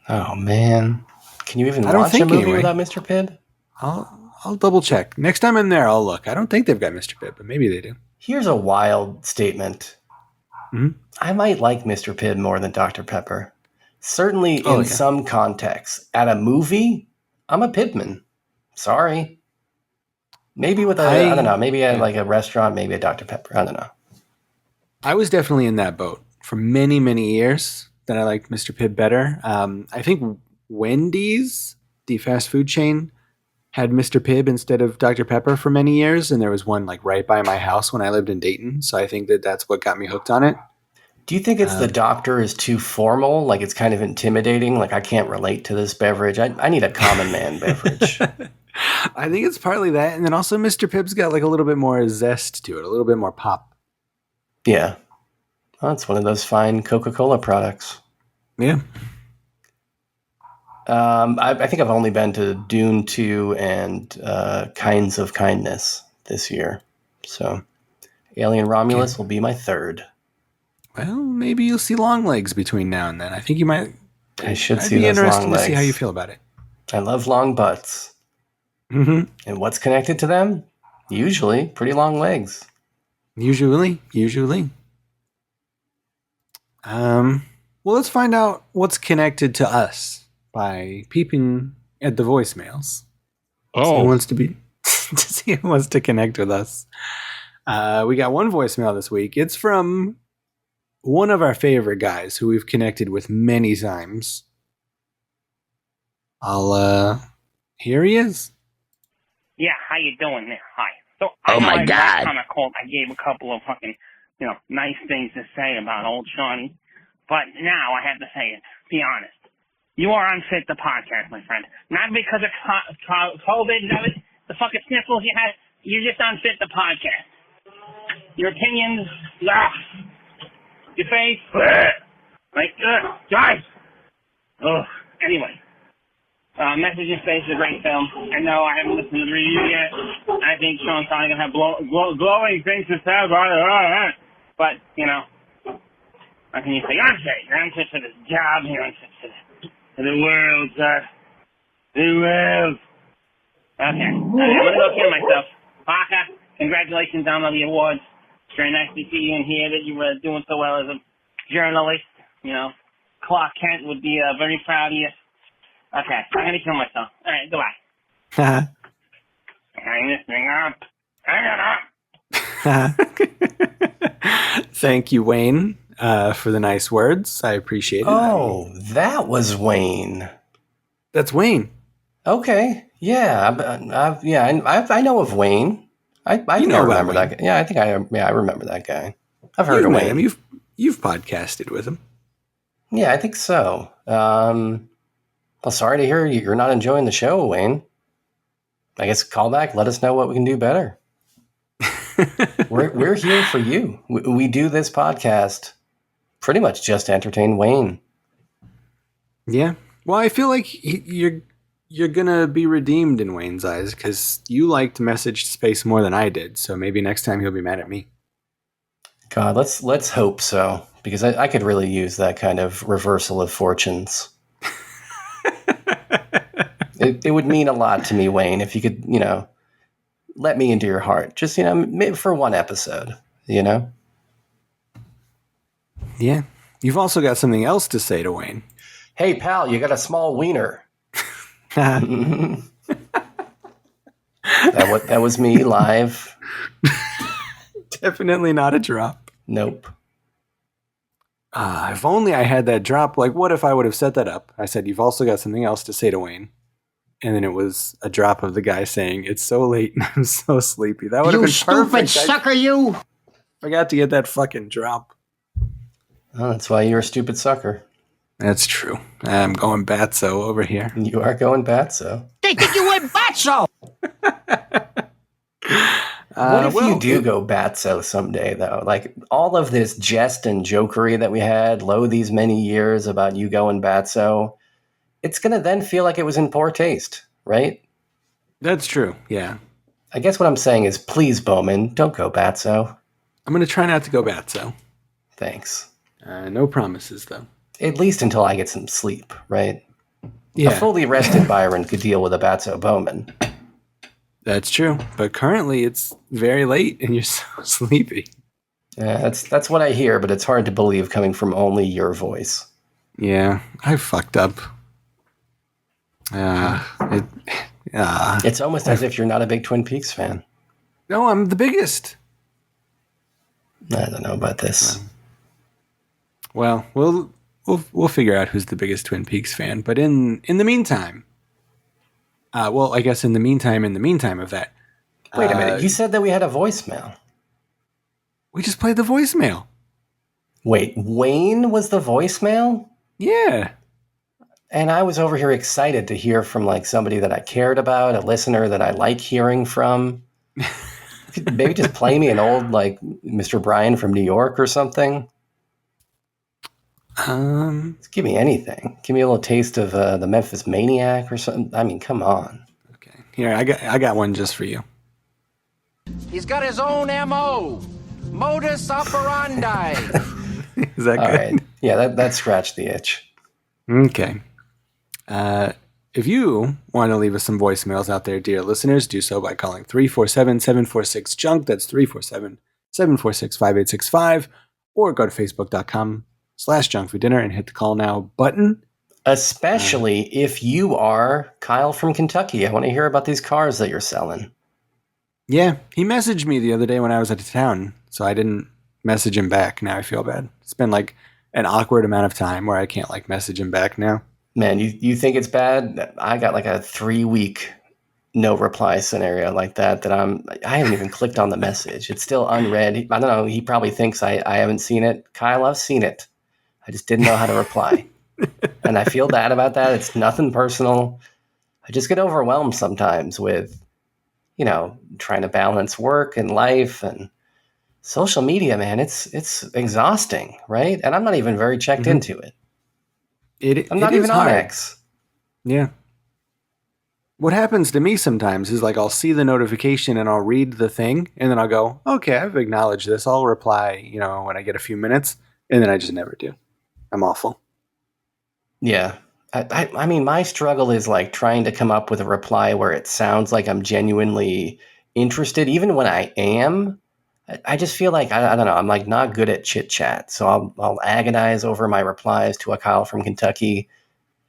[SPEAKER 8] Oh man, can you even watch a movie without Mr. Pibb?
[SPEAKER 7] I'll double check next time I'm there. I'll look. I don't think they've got Mr. Pibb, but maybe they do.
[SPEAKER 8] Here's a wild statement.
[SPEAKER 7] Mm-hmm.
[SPEAKER 8] I might like Mr. Pibb more than Dr. Pepper. Certainly in some contexts. At a movie, I'm a Pibbman. Sorry. Maybe with I don't know, maybe at like a restaurant, maybe a Dr. Pepper. I don't know.
[SPEAKER 7] I was definitely in that boat for many, many years that I liked Mr. Pibb better. I think Wendy's, the fast food chain, had Mr. Pibb instead of Dr. Pepper for many years, and there was one like right by my house when I lived in Dayton. So I think that's what got me hooked on it.
[SPEAKER 8] Do you think it's the doctor is too formal? Like it's kind of intimidating? Like I can't relate to this beverage. I need a common man beverage.
[SPEAKER 7] I think it's partly that, and then also Mr. Pibb's got like a little bit more zest to it, a little bit more pop.
[SPEAKER 8] Yeah. Well, it's one of those fine Coca-Cola products.
[SPEAKER 7] Yeah.
[SPEAKER 8] I think I've only been to Dune 2 and Kinds of Kindness this year. So Alien Romulus will be my third.
[SPEAKER 7] Well, maybe you'll see long legs between now and then. I think you might.
[SPEAKER 8] I should
[SPEAKER 7] I'd
[SPEAKER 8] see
[SPEAKER 7] be
[SPEAKER 8] those
[SPEAKER 7] interested
[SPEAKER 8] long
[SPEAKER 7] to
[SPEAKER 8] legs.
[SPEAKER 7] see how you feel about it.
[SPEAKER 8] I love long butts.
[SPEAKER 7] Mm-hmm.
[SPEAKER 8] And what's connected to them? Usually pretty long legs.
[SPEAKER 7] Usually. Well, let's find out what's connected to us by peeping at the voicemails. See who
[SPEAKER 6] Oh,
[SPEAKER 7] wants to be to see who wants to connect with us. We got one voicemail this week. It's from one of our favorite guys who we've connected with many times. Here he is.
[SPEAKER 4] Yeah, how you doing there? Hi. So,
[SPEAKER 5] Oh my
[SPEAKER 4] I
[SPEAKER 5] God.
[SPEAKER 4] kind of called. I gave a couple of fucking, nice things to say about old Shawnee. But now I have to say it. Be honest. You are unfit to podcast, my friend. Not because of COVID and the fucking sniffles you had. You're just unfit to podcast. Your opinions, your face, guys. Anyway. Message in Space is a great film. I know I haven't listened to the review yet. I think Sean's probably going to have glowing things to say about it. But, what can you say? You're unfit. You're unfit for this job. You're unfit for the world, sir. The world. Okay. I'm going to go kill myself. Parker, congratulations on all the awards. It's very nice to see you and hear that you were doing so well as a journalist. Clark Kent would be very proud of you. Okay, I'm going to kill myself. All right, goodbye. Hang this thing up. Hang it up.
[SPEAKER 7] Thank you, Wayne, for the nice words. I appreciate it.
[SPEAKER 8] Oh, that was Wayne.
[SPEAKER 7] That's Wayne.
[SPEAKER 8] Okay. Yeah. I know of Wayne. I
[SPEAKER 7] You know about
[SPEAKER 8] remember that
[SPEAKER 7] Wayne.
[SPEAKER 8] guy. Yeah, I think I remember that guy. I've heard
[SPEAKER 7] You've
[SPEAKER 8] of
[SPEAKER 7] met
[SPEAKER 8] Wayne.
[SPEAKER 7] him. You've podcasted with him.
[SPEAKER 8] Yeah, I think so. Well, sorry to hear you're not enjoying the show, Wayne. I guess call back. Let us know what we can do better. We're here for you. We do this podcast pretty much just to entertain Wayne.
[SPEAKER 7] Yeah. Well, I feel like you're gonna be redeemed in Wayne's eyes because you liked Message to Space more than I did. So maybe next time he'll be mad at me.
[SPEAKER 8] God, let's hope so, because I could really use that kind of reversal of fortunes. It would mean a lot to me, Wayne, if you could, let me into your heart. Just, maybe for one episode,
[SPEAKER 7] Yeah. You've also got something else to say to Wayne.
[SPEAKER 8] Hey, pal, you got a small wiener. That was me live.
[SPEAKER 7] Definitely not a drop.
[SPEAKER 8] Nope.
[SPEAKER 7] If only I had that drop. Like, what if I would have set that up? I said, you've also got something else to say to Wayne. And then it was a drop of the guy saying, it's so late and I'm so sleepy. That would have been perfect.
[SPEAKER 5] sucker, you!
[SPEAKER 7] Forgot to get that fucking drop.
[SPEAKER 8] Oh, that's why you're a stupid sucker.
[SPEAKER 7] That's true. I'm going batso over here.
[SPEAKER 8] You are going batso.
[SPEAKER 5] They think you went batso!
[SPEAKER 8] What if you do go batso someday, though? Like, all of this jest and jokery that we had, these many years about you going batso, it's going to then feel like it was in poor taste, right?
[SPEAKER 7] That's true, yeah.
[SPEAKER 8] I guess what I'm saying is, please, Bowman, don't go batso.
[SPEAKER 7] I'm going to try not to go batso.
[SPEAKER 8] Thanks.
[SPEAKER 7] No promises, though.
[SPEAKER 8] At least until I get some sleep, right?
[SPEAKER 7] Yeah,
[SPEAKER 8] A fully rested Byron could deal with a batso Bowman.
[SPEAKER 7] that's true. But currently, it's very late and you're so sleepy.
[SPEAKER 8] Yeah, that's what I hear, but it's hard to believe coming from only your voice.
[SPEAKER 7] Yeah, I fucked up.
[SPEAKER 8] It's almost as if you're not a big Twin Peaks fan.
[SPEAKER 7] No, I'm the biggest.
[SPEAKER 8] I don't know about this.
[SPEAKER 7] Well, we'll figure out who's the biggest Twin Peaks fan. But in the meantime, I guess in the meantime of that,
[SPEAKER 8] Wait a minute. You said that we had a voicemail.
[SPEAKER 7] we just played the voicemail.
[SPEAKER 8] Wait, Wayne was the voicemail?
[SPEAKER 7] Yeah.
[SPEAKER 8] And I was over here excited to hear from like somebody that I cared about, a listener that I like hearing from. Maybe just play me an old like Mr. Brian from New York or something. Just give me anything. Give me a little taste of the Memphis Maniac or something. I mean, come on.
[SPEAKER 7] Okay. Here, I got one just for you.
[SPEAKER 5] He's got his own M.O. Modus operandi.
[SPEAKER 7] Is that
[SPEAKER 8] All
[SPEAKER 7] good?
[SPEAKER 8] right. Yeah, that scratched the itch.
[SPEAKER 7] Okay. If you want to leave us some voicemails out there, dear listeners, do so by calling 347-746-JUNK. That's 347-746-5865. Or go to facebook.com/junkfoodinner and hit the call now button.
[SPEAKER 8] Especially if you are Kyle from Kentucky. I want to hear about these cars that you're selling.
[SPEAKER 7] Yeah, he messaged me the other day when I was out of town, so I didn't message him back. Now I feel bad. It's been like an awkward amount of time where I can't like message him back now.
[SPEAKER 8] Man, you think it's bad? I got like a 3-week no reply scenario like that I haven't even clicked on the message. It's still unread. I don't know. He probably thinks I haven't seen it. Kyle, I've seen it. I just didn't know how to reply. And I feel bad about that. It's nothing personal. I just get overwhelmed sometimes with, trying to balance work and life and social media, man. It's exhausting, right? And I'm not even very checked into it. I'm not even on X.
[SPEAKER 7] Yeah. What happens to me sometimes is like I'll see the notification and I'll read the thing and then I'll go, okay, I've acknowledged this. I'll reply, when I get a few minutes, and then I just never do. I'm awful.
[SPEAKER 8] Yeah. I mean, my struggle is like trying to come up with a reply where it sounds like I'm genuinely interested, even when I am. I just feel like, I don't know, I'm like not good at chit chat. So I'll agonize over my replies to a Kyle from Kentucky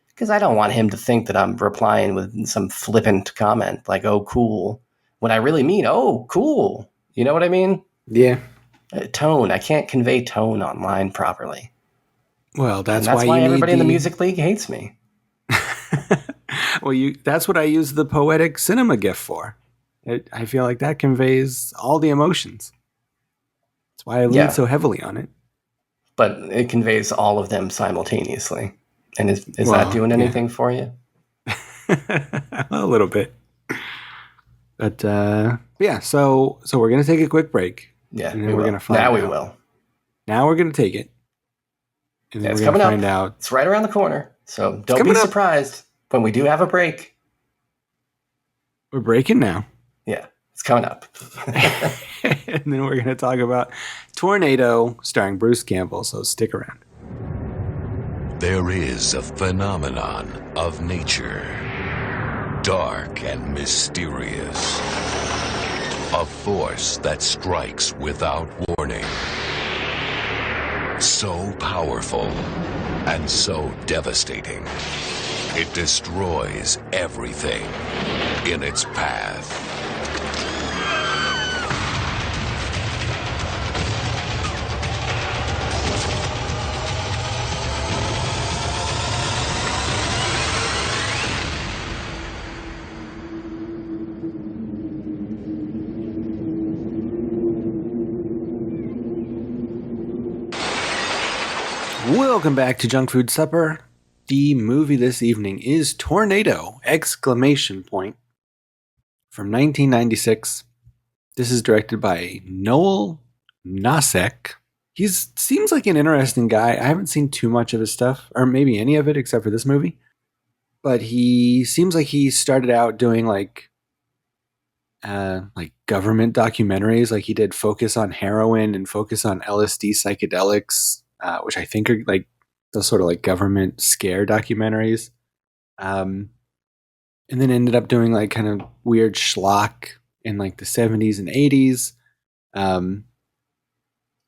[SPEAKER 8] because I don't want him to think that I'm replying with some flippant comment like, oh, cool. When I really mean, oh, cool. You know what I mean?
[SPEAKER 7] Yeah.
[SPEAKER 8] Tone. I can't convey tone online properly.
[SPEAKER 7] Well, that's
[SPEAKER 8] why everybody in the music league hates me.
[SPEAKER 7] Well, that's what I use the poetic cinema gif for. I feel like that conveys all the emotions. That's why I lean so heavily on it.
[SPEAKER 8] But it conveys all of them simultaneously. And is that doing anything for you?
[SPEAKER 7] A little bit. But yeah, so we're going to take a quick break.
[SPEAKER 8] Yeah,
[SPEAKER 7] and then we're going to find
[SPEAKER 8] out.
[SPEAKER 7] We will. Now we're going to take it. And then
[SPEAKER 8] it's
[SPEAKER 7] we're
[SPEAKER 8] coming
[SPEAKER 7] to
[SPEAKER 8] up.
[SPEAKER 7] Find out.
[SPEAKER 8] It's right around the corner. So don't be surprised when we do have a break.
[SPEAKER 7] We're breaking now.
[SPEAKER 8] Yeah, it's coming up.
[SPEAKER 7] And then we're going to talk about Tornado starring Bruce Campbell, so stick around.
[SPEAKER 1] There is a phenomenon of nature, dark and mysterious. A force that strikes without warning. So powerful and so devastating. It destroys everything in its path.
[SPEAKER 7] Welcome back to Junk Food Supper. The movie this evening is Tornado! From 1996. This is directed by Noel Nosek. He seems like an interesting guy. I haven't seen too much of his stuff, or maybe any of it except for this movie. But he seems like he started out doing like government documentaries. Like he did Focus on Heroin and Focus on LSD Psychedelics. Which I think are like those sort of like government scare documentaries. And then ended up doing like kind of weird schlock in like the 70s and 80s.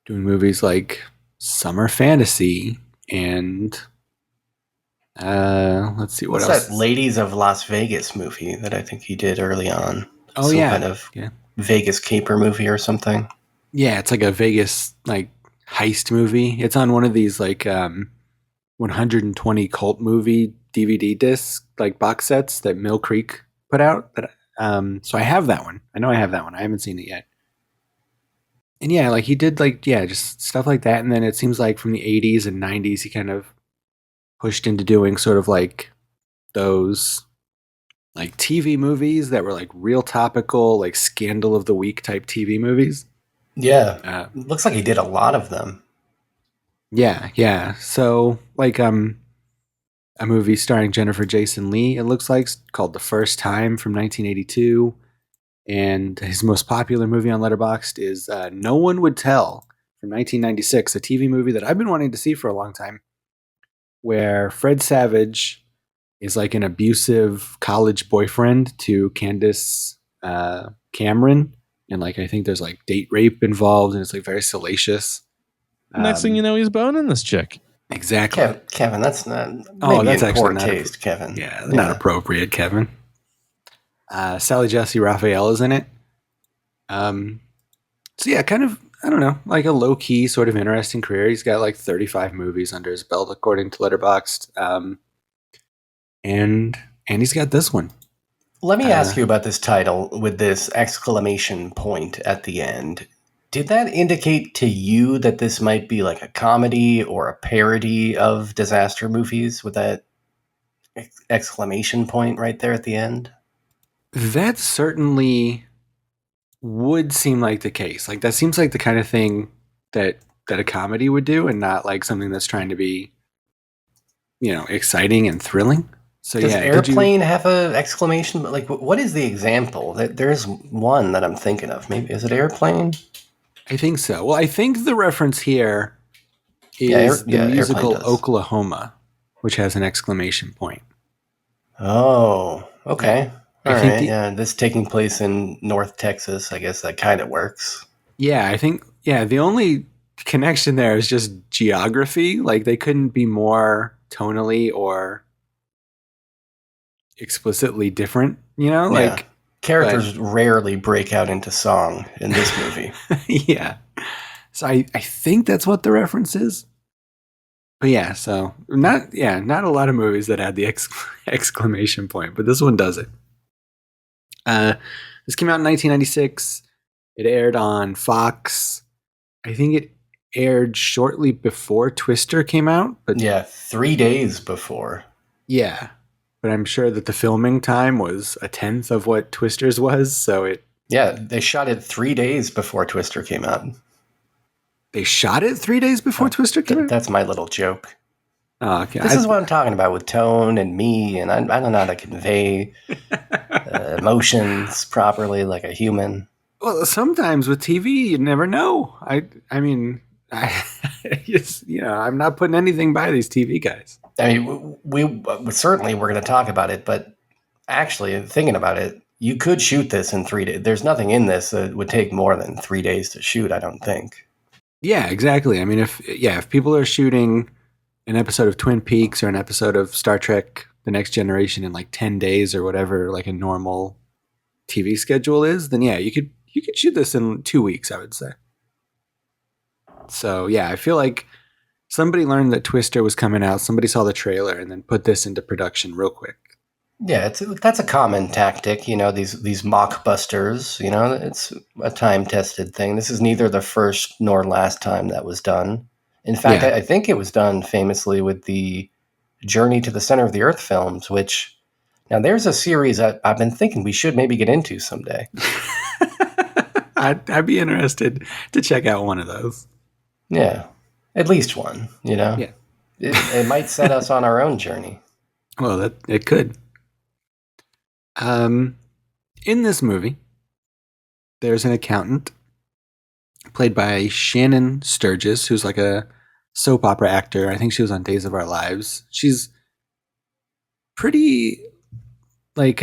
[SPEAKER 7] Doing movies like Summer Fantasy and let's see what else.
[SPEAKER 8] That Ladies of Las Vegas movie that I think he did early on.
[SPEAKER 7] Oh, yeah.
[SPEAKER 8] Kind of Vegas caper movie or something.
[SPEAKER 7] Yeah, it's like a Vegas like heist movie. It's on one of these like 120 cult movie DVD discs, like box sets that Mill Creek put out. So I have that one. I know I have that one. I haven't seen it yet. And yeah, like he did just stuff like that. And then it seems like from the 80s and 90s, he kind of pushed into doing sort of like those like TV movies that were like real topical, like scandal of the week type TV movies.
[SPEAKER 8] Yeah. Looks like he did a lot of them.
[SPEAKER 7] Yeah, yeah. So like a movie starring Jennifer Jason Leigh, it looks like, called The First Time from 1982. And his most popular movie on Letterboxd is No One Would Tell from 1996, a TV movie that I've been wanting to see for a long time, where Fred Savage is like an abusive college boyfriend to Candace Cameron. And like I think there's like date rape involved, and it's like very salacious.
[SPEAKER 9] Next thing you know, he's boning this chick.
[SPEAKER 7] Exactly.
[SPEAKER 8] Kevin, that's not
[SPEAKER 7] that's
[SPEAKER 8] in
[SPEAKER 7] actually
[SPEAKER 8] poor
[SPEAKER 7] not
[SPEAKER 8] taste, Kevin.
[SPEAKER 7] Yeah, not appropriate, Kevin. Sally Jesse Raphael is in it. So yeah, kind of, I don't know, like a low-key sort of interesting career. He's got like 35 movies under his belt according to Letterboxd. And he's got this one.
[SPEAKER 8] Let me ask you about this title with this exclamation point at the end. Did that indicate to you that this might be like a comedy or a parody of disaster movies with that exclamation point right there at the end?
[SPEAKER 7] That certainly would seem like the case. Like that seems like the kind of thing that a comedy would do, and not like something that's trying to be, exciting and thrilling. So
[SPEAKER 8] Does
[SPEAKER 7] yeah,
[SPEAKER 8] Airplane have an exclamation? Like, what is the example? There's one that I'm thinking of. Maybe is it Airplane?
[SPEAKER 7] I think so. Well, I think the reference here is the musical Oklahoma, which has an exclamation point.
[SPEAKER 8] Oh, okay. All right.
[SPEAKER 7] Yeah,
[SPEAKER 8] this taking place in North Texas. I guess that kind of works.
[SPEAKER 7] Yeah, I think, the only connection there is just geography. Like they couldn't be more tonally or explicitly different, like
[SPEAKER 8] characters rarely break out into song in this movie.
[SPEAKER 7] Yeah. So I think that's what the reference is. But yeah, so not a lot of movies that had the exclamation point, but this one does it. This came out in 1996. It aired on Fox. I think it aired shortly before Twister came out. But
[SPEAKER 8] 3 days before.
[SPEAKER 7] Yeah. But I'm sure that the filming time was a tenth of what Twister's was. So it.
[SPEAKER 8] Yeah, they shot it 3 days before Twister came out.
[SPEAKER 7] They shot it 3 days before Twister came out?
[SPEAKER 8] That's my little joke.
[SPEAKER 7] Oh, okay.
[SPEAKER 8] This is what I'm talking about with tone and me, and I don't know how to convey emotions properly like a human.
[SPEAKER 7] Well, sometimes with TV, you never know. I mean, I'm not putting anything by these TV guys.
[SPEAKER 8] I mean, we certainly we're going to talk about it, but actually, thinking about it, you could shoot this in 3 days. There's nothing in this that would take more than 3 days to shoot, I don't think.
[SPEAKER 7] Yeah, exactly. I mean, if people are shooting an episode of Twin Peaks or an episode of Star Trek The Next Generation in like 10 days or whatever like a normal TV schedule is, then yeah, you could shoot this in 2 weeks, I would say. So yeah, I feel like somebody learned that Twister was coming out, somebody saw the trailer and then put this into production real quick.
[SPEAKER 8] Yeah, that's a common tactic, these mockbusters, it's a time-tested thing. This is neither the first nor last time that was done. In fact, I think it was done famously with the Journey to the Center of the Earth films, which, now there's a series I've been thinking we should maybe get into someday.
[SPEAKER 7] I'd be interested to check out one of those.
[SPEAKER 8] Yeah, at least one,
[SPEAKER 7] Yeah.
[SPEAKER 8] It might set us on our own journey.
[SPEAKER 7] Well, it could. In this movie, there's an accountant played by Shannon Sturgis, who's like a soap opera actor. I think she was on Days of Our Lives. She's pretty like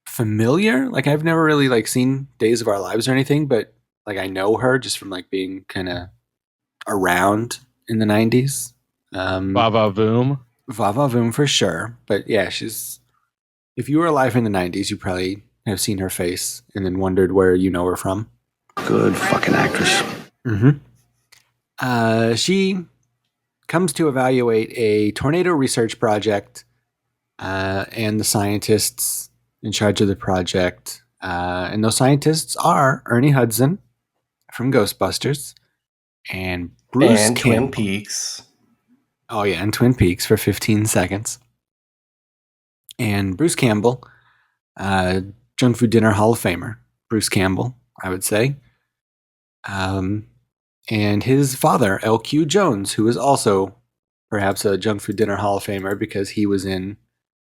[SPEAKER 7] familiar. Like I've never really like seen Days of Our Lives or anything, but like I know her just from like being kind of around in the 90s.
[SPEAKER 9] Vava Voom.
[SPEAKER 7] Vava Voom for sure. But yeah, if you were alive in the 90s, you probably have seen her face and then wondered where you know her from.
[SPEAKER 3] Good fucking actress.
[SPEAKER 7] Mm-hmm. She comes to evaluate a tornado research project, and the scientists in charge of the project. And those scientists are Ernie Hudson from Ghostbusters, and Bruce
[SPEAKER 8] and
[SPEAKER 7] Campbell.
[SPEAKER 8] Twin Peaks.
[SPEAKER 7] Oh yeah, and Twin Peaks for 15 seconds. And Bruce Campbell, Junk Food Dinner Hall of Famer. Bruce Campbell, I would say. And his father, L.Q. Jones, who is also perhaps a Junk Food Dinner Hall of Famer because he was in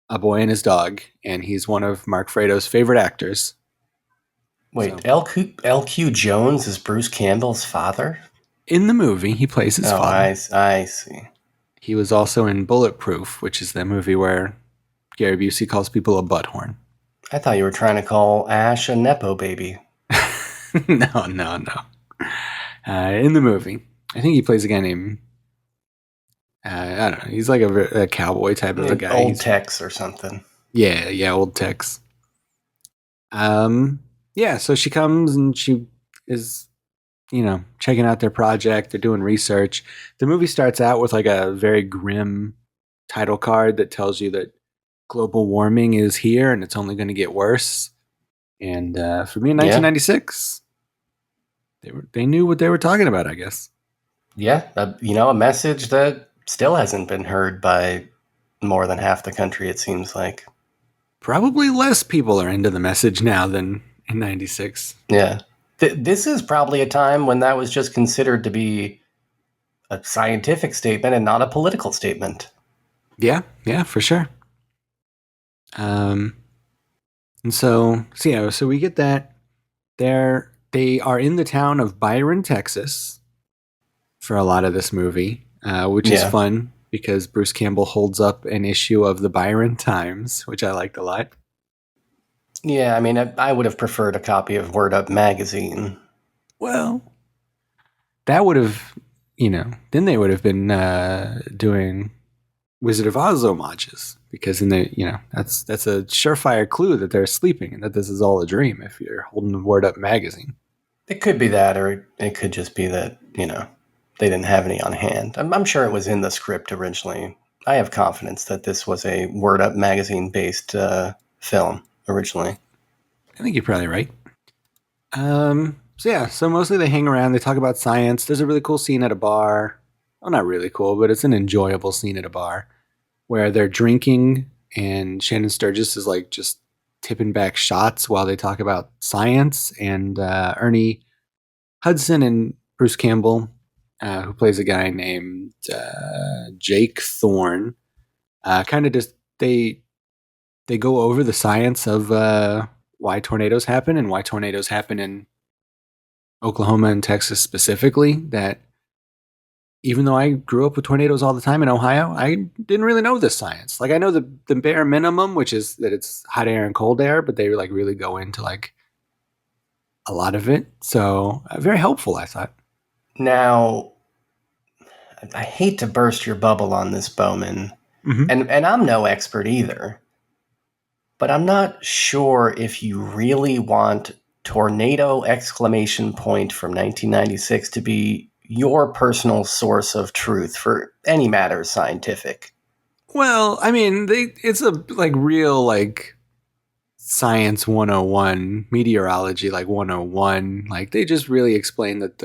[SPEAKER 7] A Boy and His Dog, and he's one of Mark Fredo's favorite actors.
[SPEAKER 8] Wait, so. L.Q. Jones is Bruce Campbell's father?
[SPEAKER 7] In the movie, he plays his father.
[SPEAKER 8] I see.
[SPEAKER 7] He was also in Bulletproof, which is the movie where Gary Busey calls people a butthorn.
[SPEAKER 8] I thought you were trying to call Ash a Nepo baby.
[SPEAKER 7] No. In the movie, I think he plays a guy named, I don't know, he's like a cowboy type of a guy.
[SPEAKER 8] Old Tex or something.
[SPEAKER 7] Yeah, Old Tex. So she comes and she is, checking out their project. They're doing research. The movie starts out with like a very grim title card that tells you that global warming is here and it's only going to get worse. And for me in 1996, they knew what they were talking about, I guess.
[SPEAKER 8] Yeah, a message that still hasn't been heard by more than half the country, it seems like.
[SPEAKER 7] Probably less people are into the message now than in 96.
[SPEAKER 8] Yeah. This is probably a time when that was just considered to be a scientific statement and not a political statement.
[SPEAKER 7] Yeah, for sure. And so we get that they are in the town of Byron, Texas for a lot of this movie, which is fun because Bruce Campbell holds up an issue of the Byron Times, which I liked a lot.
[SPEAKER 8] Yeah, I mean, I would have preferred a copy of Word Up magazine.
[SPEAKER 7] Well, that would have, then they would have been doing Wizard of Oz homages, because then that's a surefire clue that they're sleeping and that this is all a dream if you're holding the Word Up magazine.
[SPEAKER 8] It could be that, or it could just be that, they didn't have any on hand. I'm sure it was in the script originally. I have confidence that this was a Word Up magazine-based film originally.
[SPEAKER 7] I think you're probably right. So mostly they hang around, they talk about science. There's a really cool scene at a bar. Well, not really cool, but it's an enjoyable scene at a bar where they're drinking and Shannon Sturgis is like just tipping back shots while they talk about science, and Ernie Hudson and Bruce Campbell, who plays a guy named Jake Thorne, kind of just they go over the science of why tornadoes happen and why tornadoes happen in Oklahoma and Texas specifically. That even though I grew up with tornadoes all the time in Ohio, I didn't really know this science. Like, I know the bare minimum, which is that it's hot air and cold air, but they like really go into like a lot of it. So very helpful, I thought.
[SPEAKER 8] Now, I hate to burst your bubble on this, Bowman, and I'm no expert either, but I'm not sure if you really want tornado ! From 1996 to be your personal source of truth for any matter scientific.
[SPEAKER 7] Well, I mean, it's a like real like science 101, meteorology like 101. Like, they just really explain that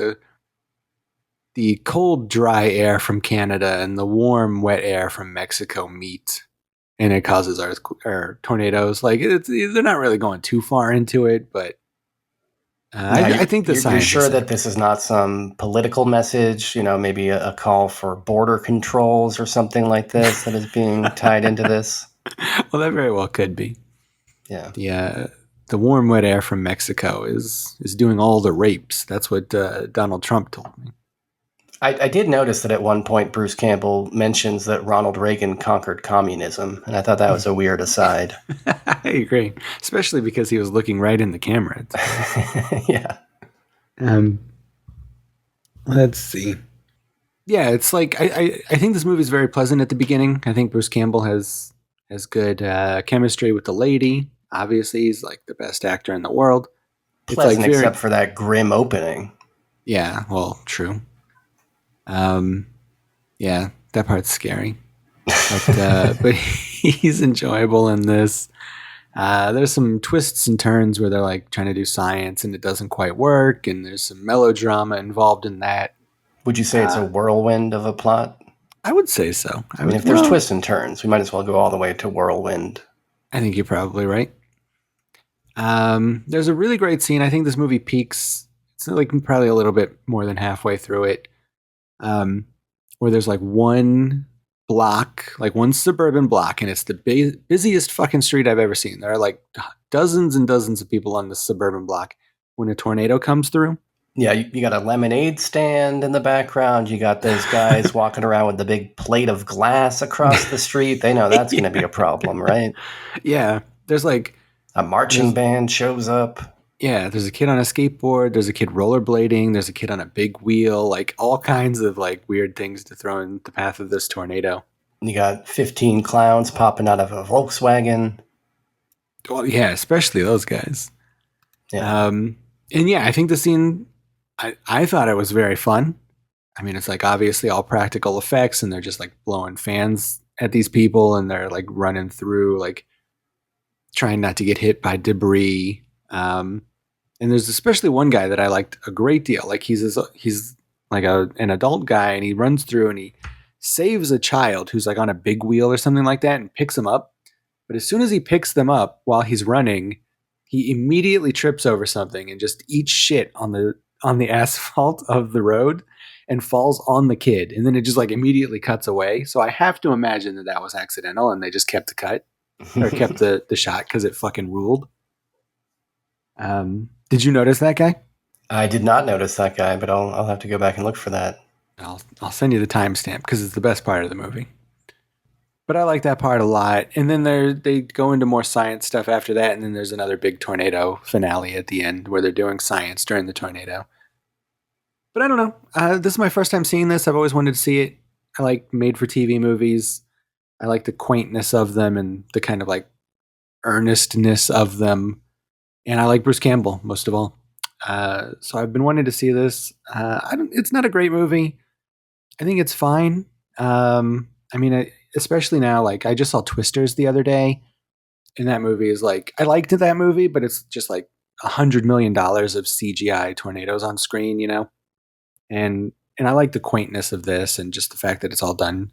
[SPEAKER 7] the cold, dry air from Canada and the warm, wet air from Mexico meet, and it causes our tornadoes. Like, they're not really going too far into it, but I think the science.
[SPEAKER 8] You're sure that this is not some political message? Maybe a call for border controls or something like this that is being tied into this.
[SPEAKER 7] Well, that very well could be.
[SPEAKER 8] Yeah.
[SPEAKER 7] The warm, wet air from Mexico is doing all the rapes. That's what Donald Trump told me.
[SPEAKER 8] I did notice that at one point Bruce Campbell mentions that Ronald Reagan conquered communism, and I thought that was a weird aside.
[SPEAKER 7] I agree, especially because he was looking right in the camera.
[SPEAKER 8] Yeah.
[SPEAKER 7] Let's see. Yeah, it's like I think this movie is very pleasant at the beginning. I think Bruce Campbell has good chemistry with the lady. Obviously, he's like the best actor in the world.
[SPEAKER 8] Pleasant,
[SPEAKER 7] it's like
[SPEAKER 8] except for that grim opening.
[SPEAKER 7] Yeah, well, true. Yeah, that part's scary, but he's enjoyable in this. There's some twists and turns where they're like trying to do science and it doesn't quite work, and there's some melodrama involved in that.
[SPEAKER 8] Would you say it's a whirlwind of a plot?
[SPEAKER 7] I would say so.
[SPEAKER 8] I mean, if there's twists and turns, we might as well go all the way to whirlwind.
[SPEAKER 7] I think you're probably right. There's a really great scene. I think this movie peaks. It's like probably a little bit more than halfway through it, where there's like one block, like one suburban block, and it's the busiest fucking street I've ever seen. There are like dozens and dozens of people on this suburban block when a tornado comes through.
[SPEAKER 8] Yeah, you got a lemonade stand in the background. You got those guys walking around with the big plate of glass across the street. They know that's going to be a problem, right?
[SPEAKER 7] Yeah, there's like
[SPEAKER 8] a marching band shows up.
[SPEAKER 7] Yeah, there's a kid on a skateboard. There's a kid rollerblading. There's a kid on a big wheel. Like all kinds of like weird things to throw in the path of this tornado.
[SPEAKER 8] You got 15 clowns popping out of a Volkswagen.
[SPEAKER 7] Well, yeah, especially those guys.
[SPEAKER 8] Yeah.
[SPEAKER 7] And yeah, I think the scene, I thought it was very fun. I mean, it's like obviously all practical effects and they're just like blowing fans at these people and they're like running through, like trying not to get hit by debris. And there's especially one guy that I liked a great deal. Like he's like an adult guy and he runs through and he saves a child who's like on a big wheel or something like that and picks him up. But as soon as he picks them up while he's running, he immediately trips over something and just eats shit on the asphalt of the road and falls on the kid. And then it just like immediately cuts away. So I have to imagine that was accidental and they just kept the cut or kept the shot because it fucking ruled. Did you notice that guy?
[SPEAKER 8] I did not notice that guy, but I'll have to go back and look for that.
[SPEAKER 7] I'll send you the timestamp because it's the best part of the movie. But I like that part a lot. And then they go into more science stuff after that. And then there's another big tornado finale at the end where they're doing science during the tornado. But I don't know. This is my first time seeing this. I've always wanted to see it. I like made-for-TV movies. I like the quaintness of them and the kind of like earnestness of them. And I like Bruce Campbell most of all. So I've been wanting to see this. It's not a great movie. I think it's fine. I mean, especially now, like I just saw Twisters the other day, and that movie is like I liked that movie, but it's just like $100 million of CGI tornadoes on screen, you know. And I like the quaintness of this, and just the fact that it's all done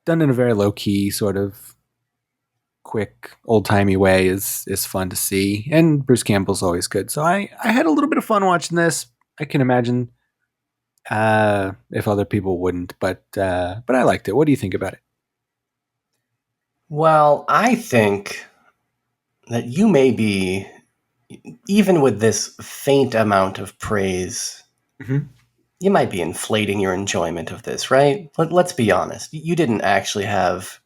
[SPEAKER 7] in a very low key, sort of quick, old timey way is fun to see. And Bruce Campbell's always good, so I had a little bit of fun watching this. I can imagine if other people wouldn't, but I liked it. What do you think about it?
[SPEAKER 8] Well, I think that you may be, even with this faint amount of praise, you might be inflating your enjoyment of this, right? Let's be honest. You didn't actually have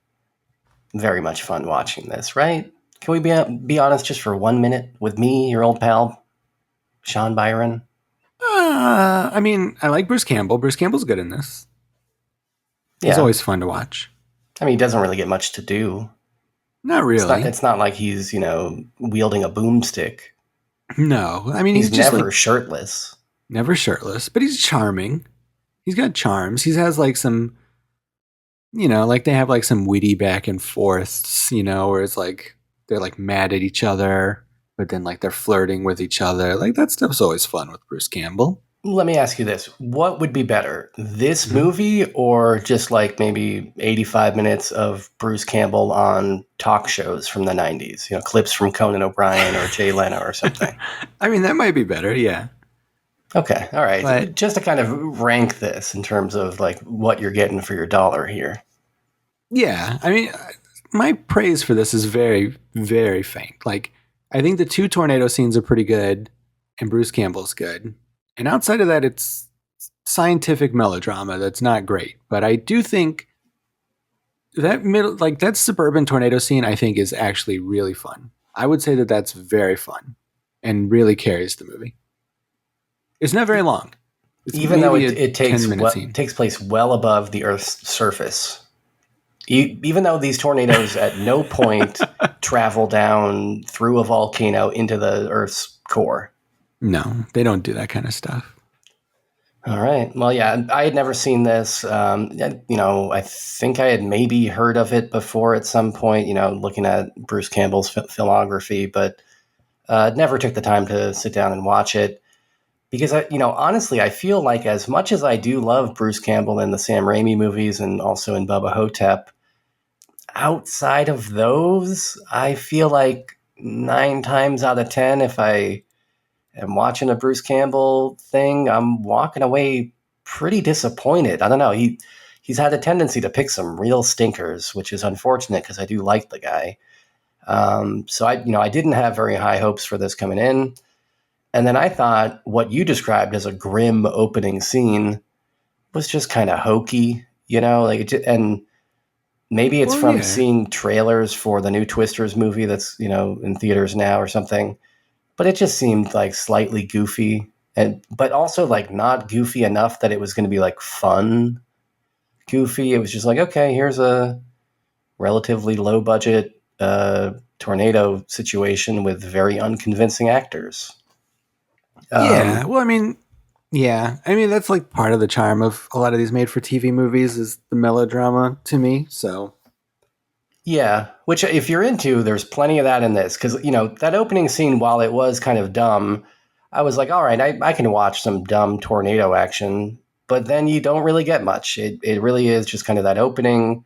[SPEAKER 8] very much fun watching this, right? Can we be honest just for 1 minute with me, your old pal, Sean Byron?
[SPEAKER 7] I mean, I like Bruce Campbell. Bruce Campbell's good in this. He's always fun to watch.
[SPEAKER 8] I mean, he doesn't really get much to do.
[SPEAKER 7] Not really.
[SPEAKER 8] It's not like he's, wielding a boomstick.
[SPEAKER 7] No. I mean, he's just
[SPEAKER 8] never
[SPEAKER 7] like,
[SPEAKER 8] shirtless.
[SPEAKER 7] Never shirtless, but he's charming. He's got charms. He has like some, like they have like some witty back and forths, where it's like they're like mad at each other, but then like they're flirting with each other. Like that stuff's always fun with Bruce Campbell.
[SPEAKER 8] Let me ask you this. What would be better, this movie or just like maybe 85 minutes of Bruce Campbell on talk shows from the 90s? Clips from Conan O'Brien or Jay Leno or something.
[SPEAKER 7] I mean, that might be better, yeah.
[SPEAKER 8] Okay, all right.
[SPEAKER 7] But,
[SPEAKER 8] just to kind of rank this in terms of like what you're getting for your dollar here.
[SPEAKER 7] Yeah, I mean, my praise for this is very, very faint. Like, I think the two tornado scenes are pretty good and Bruce Campbell's good. And outside of that, it's scientific melodrama that's not great. But I do think that that suburban tornado scene, I think, is actually really fun. I would say that that's very fun and really carries the movie. It's not very long. It's
[SPEAKER 8] even though it
[SPEAKER 7] takes
[SPEAKER 8] place well above the Earth's surface. Even though these tornadoes at no point travel down through a volcano into the Earth's core.
[SPEAKER 7] No, they don't do that kind of stuff.
[SPEAKER 8] All right. Well, yeah, I had never seen this. I think I had maybe heard of it before at some point, looking at Bruce Campbell's filmography, but never took the time to sit down and watch it because honestly, I feel like as much as I do love Bruce Campbell in the Sam Raimi movies and also in Bubba Hotep, outside of those, I feel like 9 times out of 10, if I am watching a Bruce Campbell thing, I'm walking away pretty disappointed. I don't know. He's had a tendency to pick some real stinkers, which is unfortunate because I do like the guy. So I didn't have very high hopes for this coming in. And then I thought what you described as a grim opening scene was just kind of hokey, and maybe it's from seeing trailers for the new Twisters movie that's, in theaters now or something. But it just seemed like slightly goofy, but also like not goofy enough that it was going to be like fun goofy. It was just like, okay, here's a relatively low budget tornado situation with very unconvincing actors.
[SPEAKER 7] Yeah. Well, I mean, that's like part of the charm of a lot of these made-for-TV movies is the melodrama to me. So,
[SPEAKER 8] yeah, which if you're into, there's plenty of that in this because that opening scene, while it was kind of dumb, I was like, all right, I can watch some dumb tornado action, but then you don't really get much. It really is just kind of that opening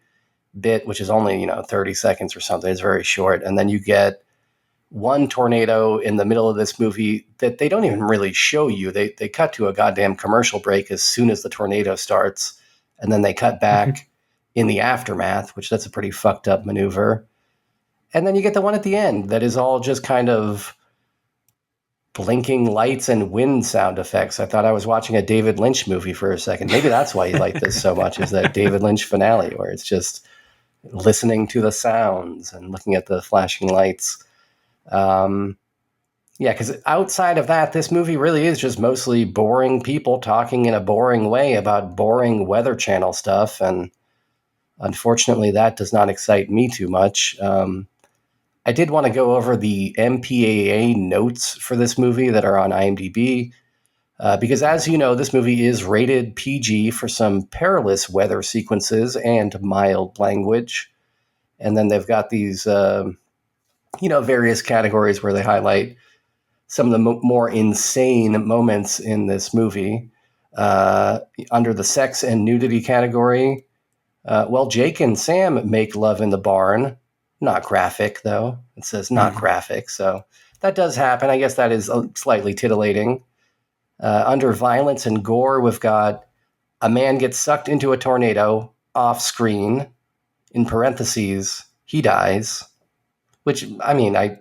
[SPEAKER 8] bit, which is only 30 seconds or something. It's very short, and then you get one tornado in the middle of this movie that they don't even really show you. They cut to a goddamn commercial break as soon as the tornado starts, and then they cut back in the aftermath, which that's a pretty fucked up maneuver. And then you get the one at the end that is all just kind of blinking lights and wind sound effects. I thought I was watching a David Lynch movie for a second. Maybe that's why you like this so much, is that David Lynch finale where it's just listening to the sounds and looking at the flashing lights. Because outside of that, this movie really is just mostly boring people talking in a boring way about boring Weather Channel stuff. And unfortunately, that does not excite me too much. I did want to go over the MPAA notes for this movie that are on IMDb, because as you know, this movie is rated PG for some perilous weather sequences and mild language. And then they've got these, various categories where they highlight some of the more insane moments in this movie. Under the sex and nudity category, Jake and Sam make love in the barn. Not graphic, though. It says not graphic, so that does happen. I guess that is slightly titillating. Under violence and gore, we've got a man gets sucked into a tornado off screen. In parentheses, he dies. Which, I mean, I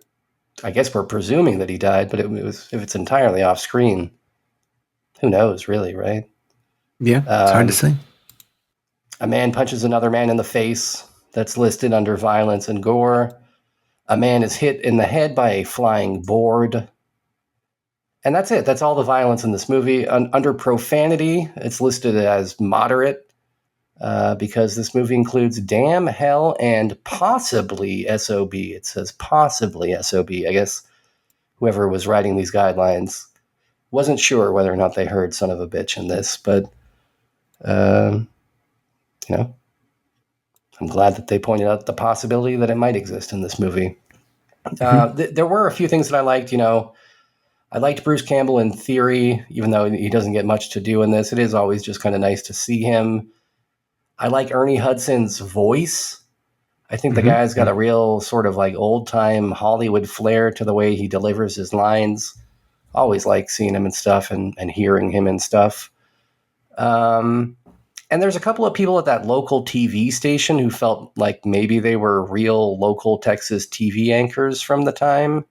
[SPEAKER 8] guess we're presuming that he died, but if it's entirely off screen, who knows, really, right?
[SPEAKER 3] Yeah, it's hard to say.
[SPEAKER 8] A man punches another man in the face. That's listed under violence and gore. A man is hit in the head by a flying board. And that's it. That's all the violence in this movie. Under profanity, it's listed as moderate because this movie includes damn, hell, and possibly SOB. It says possibly SOB. I guess whoever was writing these guidelines wasn't sure whether or not they heard son of a bitch in this, but, I'm glad that they pointed out the possibility that it might exist in this movie. There were a few things that I liked. I liked Bruce Campbell in theory, even though he doesn't get much to do in this. It is always just kind of nice to see him. I like Ernie Hudson's voice. I think the guy's got a real sort of like old-time Hollywood flair to the way he delivers his lines. Always like seeing him and stuff and hearing him and stuff. And there's a couple of people at that local TV station who felt like maybe they were real local Texas TV anchors from the time.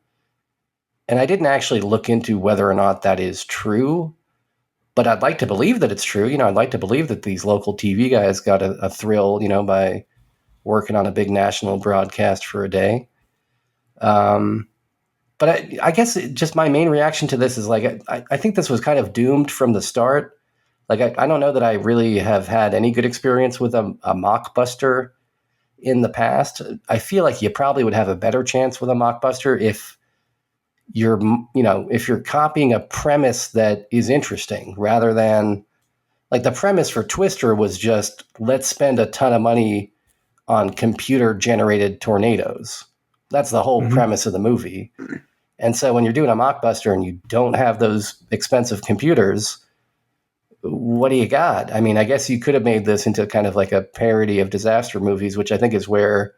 [SPEAKER 8] And I didn't actually look into whether or not that is true, but I'd like to believe that it's true. I'd like to believe that these local TV guys got a thrill, by working on a big national broadcast for a day. But I guess just my main reaction to this is like, I think this was kind of doomed from the start. Like, I don't know that I really have had any good experience with a mockbuster in the past. I feel like you probably would have a better chance with a mockbuster if you're copying a premise that is interesting rather than Like the premise for Twister was just let's spend a ton of money on computer generated tornadoes. That's the whole premise of the movie. And so when you're doing a mockbuster and you don't have those expensive computers, what do you got? I mean, I guess you could have made this into kind of like a parody of disaster movies, which I think is where,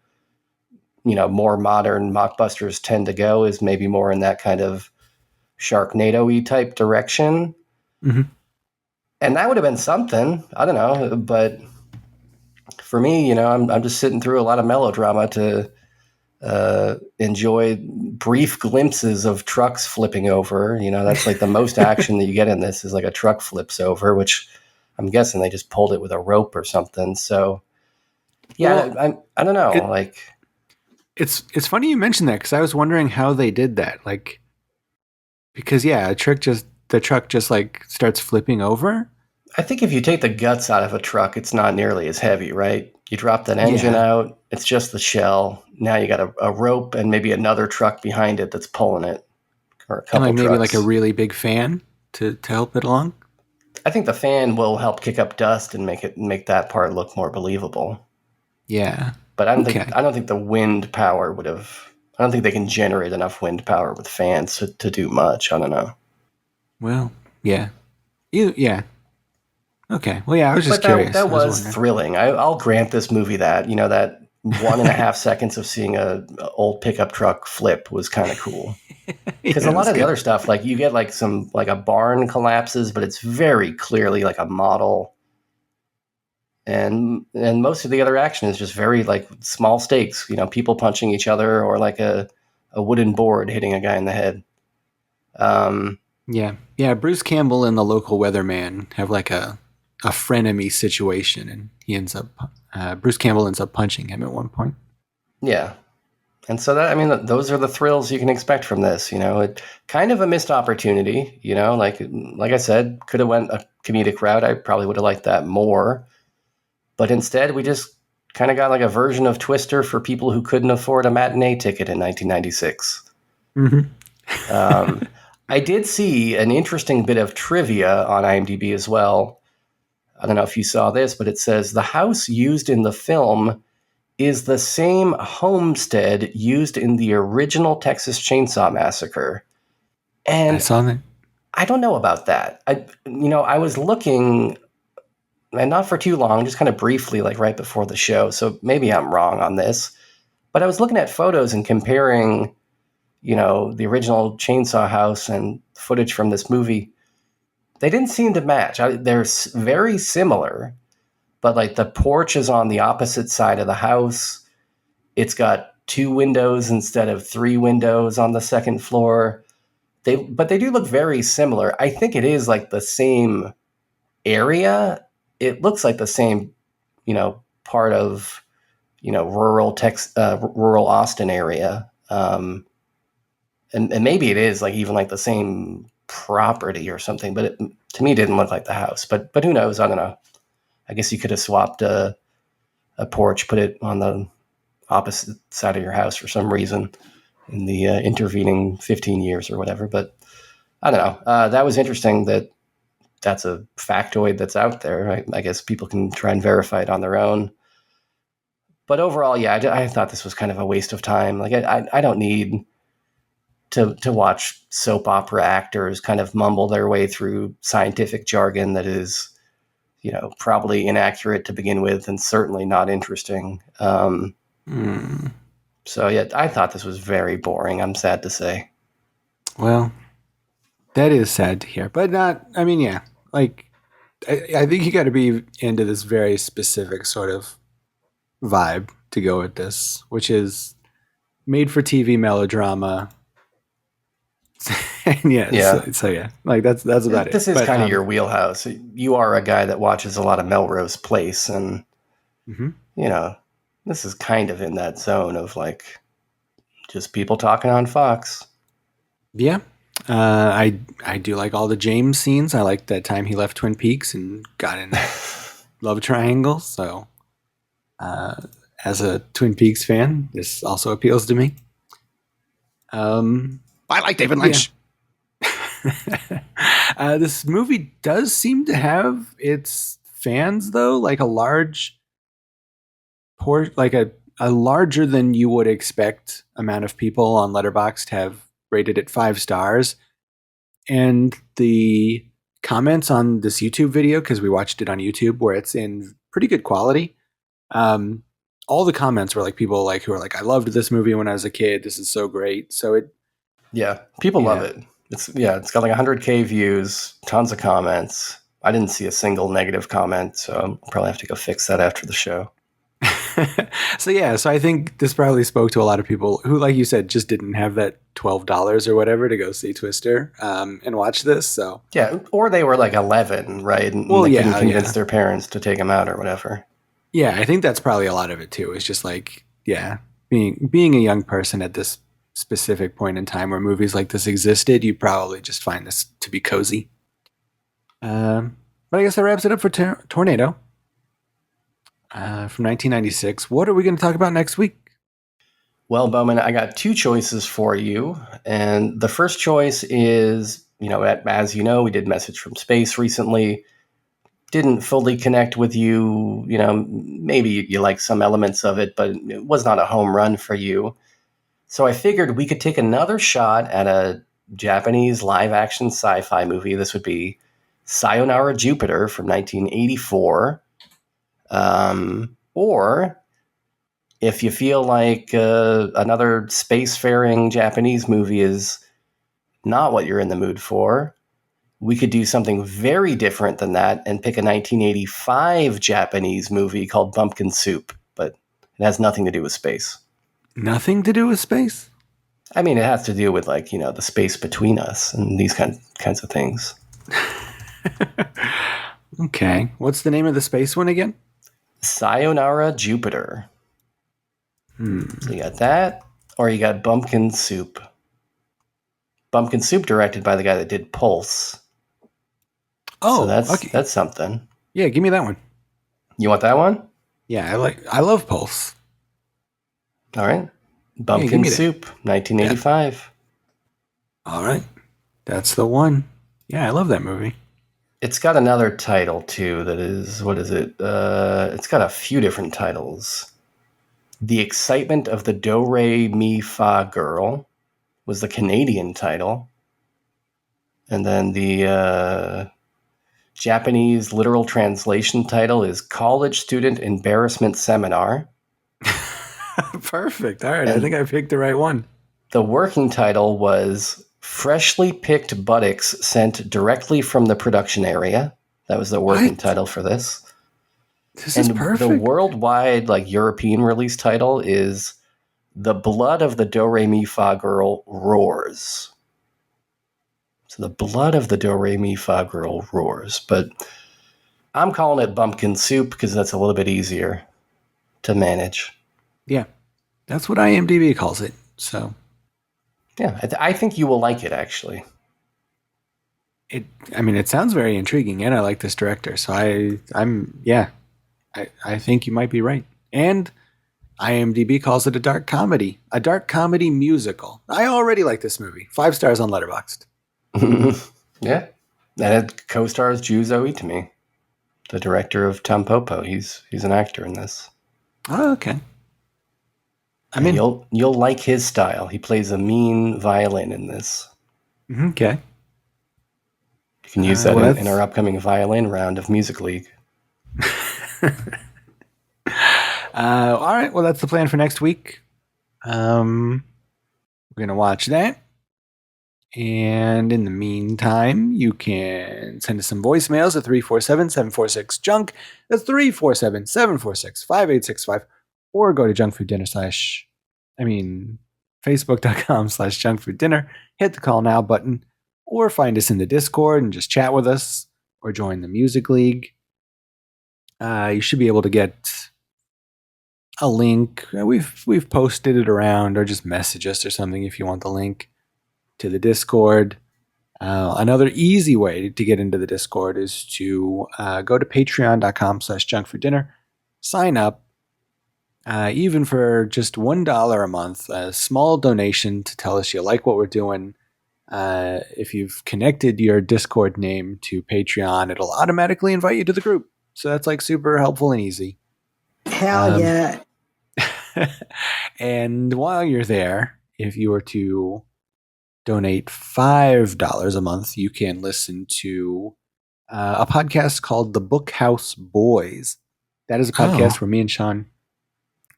[SPEAKER 8] more modern mockbusters tend to go, is maybe more in that kind of Sharknado-y type direction.
[SPEAKER 7] Mm-hmm.
[SPEAKER 8] And that would have been something. I don't know. But for me, I'm just sitting through a lot of melodrama to enjoy brief glimpses of trucks flipping over. That's like the most action that you get in this is like a truck flips over, which I'm guessing they just pulled it with a rope or something. So yeah, well, I don't know.
[SPEAKER 7] It's funny you mentioned that, because I was wondering how they did that. Because the truck just like starts flipping over.
[SPEAKER 8] I think if you take the guts out of a truck, it's not nearly as heavy, right? You drop that engine out, it's just the shell. Now you got a rope and maybe another truck behind it that's pulling it, or a couple
[SPEAKER 7] and maybe
[SPEAKER 8] trucks.
[SPEAKER 7] like a really big fan to help it along.
[SPEAKER 8] I think the fan will help kick up dust and make that part look more believable.
[SPEAKER 7] Yeah,
[SPEAKER 8] but I don't think the wind power would have. I don't think they can generate enough wind power with fans to do much. I don't know.
[SPEAKER 7] Well, yeah. Yeah. Okay. Well, yeah, I was just curious.
[SPEAKER 8] That was thrilling. I'll grant this movie that. That 1.5 seconds of seeing a old pickup truck flip was kind of cool. Because a lot of the other stuff, like you get like a barn collapses, but it's very clearly like a model. And most of the other action is just very like small stakes, people punching each other or like a wooden board hitting a guy in the head.
[SPEAKER 7] Yeah. Bruce Campbell and the local weatherman have like a frenemy situation, and Bruce Campbell ends up punching him at one point.
[SPEAKER 8] Yeah. And so those are the thrills you can expect from this, it kind of a missed opportunity, like I said, could have went a comedic route. I probably would have liked that more. But instead, we just kind of got like a version of Twister for people who couldn't afford a matinee ticket in 1996.
[SPEAKER 7] Mm-hmm.
[SPEAKER 8] I did see an interesting bit of trivia on IMDb as well. I don't know if you saw this, but it says the house used in the film is the same homestead used in the original Texas Chainsaw Massacre. And
[SPEAKER 7] I saw that.
[SPEAKER 8] I don't know about that. I was looking... and not for too long, just kind of briefly, like right before the show. So maybe I'm wrong on this. But I was looking at photos and comparing, the original Chainsaw House and footage from this movie. They didn't seem to match. They're very similar, but like the porch is on the opposite side of the house. It's got 2 windows instead of 3 windows on the second floor. But they do look very similar. I think it is like the same area. It looks like the same, part of, rural Austin area. And maybe it is like even like the same property or something, but it, to me, didn't look like the house. But who knows? I don't know. I guess you could have swapped a porch, put it on the opposite side of your house for some reason in the intervening 15 years or whatever. But I don't know. That was interesting that's a factoid that's out there. I guess people can try and verify it on their own. But overall, yeah, I thought this was kind of a waste of time. Like I don't need to watch soap opera actors kind of mumble their way through scientific jargon that is, probably inaccurate to begin with and certainly not interesting. So yeah, I thought this was very boring. I'm sad to say.
[SPEAKER 7] Well, that is sad to hear, but not, yeah. Like, I think you got to be into this very specific sort of vibe to go with this, which is made for TV melodrama. And so yeah, like that's about it.
[SPEAKER 8] This is kind of your wheelhouse. You are a guy that watches a lot of Melrose Place, and this is kind of in that zone of like just people talking on Fox.
[SPEAKER 7] Yeah. I do like all the James scenes. I like that time he left Twin Peaks and got in love triangle. So, as a Twin Peaks fan, this also appeals to me.
[SPEAKER 3] I like David Lynch.
[SPEAKER 7] Yeah. This movie does seem to have its fans, though, like a large like a larger than you would expect amount of people on Letterboxd have rated it 5 stars. And the comments on this YouTube video, because we watched it on YouTube where it's in pretty good quality, all the comments were like people like who are like, I loved this movie when I was a kid. This is so great. So
[SPEAKER 8] people love it. It's got like 100K views, tons of comments. I didn't see a single negative comment, so I'll probably have to go fix that after the show.
[SPEAKER 7] So I think this probably spoke to a lot of people who, like you said, just didn't have that $12 or whatever to go see Twister and watch this. So
[SPEAKER 8] yeah, or they were like 11, right? And they couldn't convince their parents to take them out or whatever. Yeah,
[SPEAKER 7] I think that's probably a lot of it too. It's just like, being a young person at this specific point in time where movies like this existed, you probably just find this to be cozy. But I guess that wraps it up for Tornado. From 1996. What are we going to talk about next week?
[SPEAKER 8] Well, Bowman, I got 2 choices for you. And the first choice is, as you know, we did Message from Space recently. Didn't fully connect with you. Maybe you like some elements of it, but it was not a home run for you. So I figured we could take another shot at a Japanese live-action sci-fi movie. This would be Sayonara Jupiter from 1984. Or if you feel like another spacefaring Japanese movie is not what you're in the mood for, we could do something very different than that and pick a 1985 Japanese movie called Bumpkin Soup, but it has nothing to do with space.
[SPEAKER 7] Nothing to do with space?
[SPEAKER 8] I mean, it has to do with the space between us and these kinds of things.
[SPEAKER 7] Okay. What's the name of the space one again?
[SPEAKER 8] Sayonara Jupiter. So you got that, or you got Bumpkin Soup. Bumpkin Soup directed by the guy that did Pulse.
[SPEAKER 7] Oh,
[SPEAKER 8] so that's something.
[SPEAKER 7] Yeah, give me that one.
[SPEAKER 8] You want that one?
[SPEAKER 7] Yeah, I love Pulse.
[SPEAKER 8] All right. Bumpkin Soup, 1985.
[SPEAKER 7] All right. That's the one. Yeah, I love that movie.
[SPEAKER 8] It's got another title, too, that is, what is it? It's got a few different titles. The Excitement of the Do-Re-Mi-Fa Girl was the Canadian title. And then the Japanese literal translation title is College Student Embarrassment Seminar.
[SPEAKER 7] Perfect. All right, I think I picked the right one.
[SPEAKER 8] The working title was Freshly Picked Buttocks Sent Directly from the Production Area. That was the working title for this.
[SPEAKER 7] This is perfect.
[SPEAKER 8] The worldwide, European release title is The Blood of the Do-Re-Mi-Fa Girl Roars. So The Blood of the Do-Re-Mi-Fa Girl Roars. But I'm calling it Bumpkin Soup because that's a little bit easier to manage.
[SPEAKER 7] Yeah, that's what IMDb calls it. So...
[SPEAKER 8] yeah, I think you will like it, actually.
[SPEAKER 7] It sounds very intriguing, and I like this director. So I think you might be right. And IMDb calls it a dark comedy musical. I already like this movie. 5 stars on Letterboxd.
[SPEAKER 8] Yeah, and it co-stars Juzo Itami, the director of Tampopo. He's an actor in this.
[SPEAKER 7] Oh, okay.
[SPEAKER 8] You'll like his style. He plays a mean violin in this.
[SPEAKER 7] Okay.
[SPEAKER 8] You can use that in our upcoming violin round of Music League.
[SPEAKER 7] All right. Well, that's the plan for next week. We're going to watch that. And in the meantime, you can send us some voicemails at 347-746-JUNK. That's 347-746-5865. Or go to Facebook.com/junkfooddinner. Hit the call now button. Or find us in the Discord and just chat with us. Or join the Music League. You should be able to get a link. We've posted it around, or just message us or something if you want the link to the Discord. Another easy way to get into the Discord is to go to patreon.com/junkfooddinner. Sign up. Even for just $1 a month, a small donation to tell us you like what we're doing If you've connected your Discord name to Patreon, it'll automatically invite you to the group. So that's like super helpful and easy.
[SPEAKER 10] Hell yeah.
[SPEAKER 7] And while you're there, if you were to donate $5 a month, you can listen to a podcast called The Bookhouse Boys. That is a podcast where me and Sean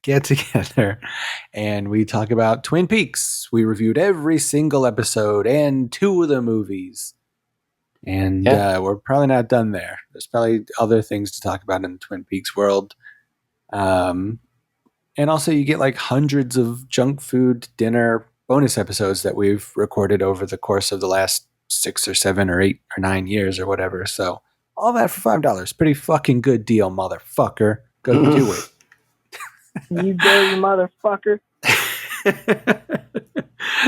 [SPEAKER 7] get together and we talk about Twin Peaks. We reviewed every single episode and 2 of the movies. And we're probably not done there. There's probably other things to talk about in the Twin Peaks world. And also you get like hundreds of junk food dinner bonus episodes that we've recorded over the course of the last 6 or 7 or 8 or 9 years or whatever. So all that for $5. Pretty fucking good deal, motherfucker. Go do it.
[SPEAKER 10] You dirty motherfucker.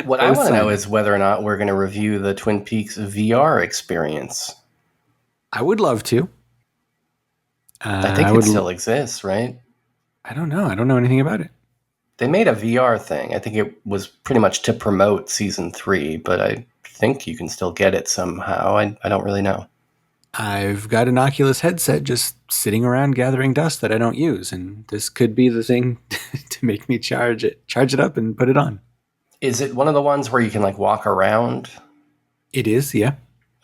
[SPEAKER 8] What I want to know is whether or not we're going to review the Twin Peaks VR experience.
[SPEAKER 7] I would love to.
[SPEAKER 8] I think it still exists, right?
[SPEAKER 7] I don't know. I don't know anything about it.
[SPEAKER 8] They made a VR thing. I think it was pretty much to promote season 3, but I think you can still get it somehow. I don't really know.
[SPEAKER 7] I've got an Oculus headset just sitting around gathering dust that I don't use, and this could be the thing to make me charge it up and put it on.
[SPEAKER 8] Is it one of the ones where you can like walk around?
[SPEAKER 7] It is, yeah.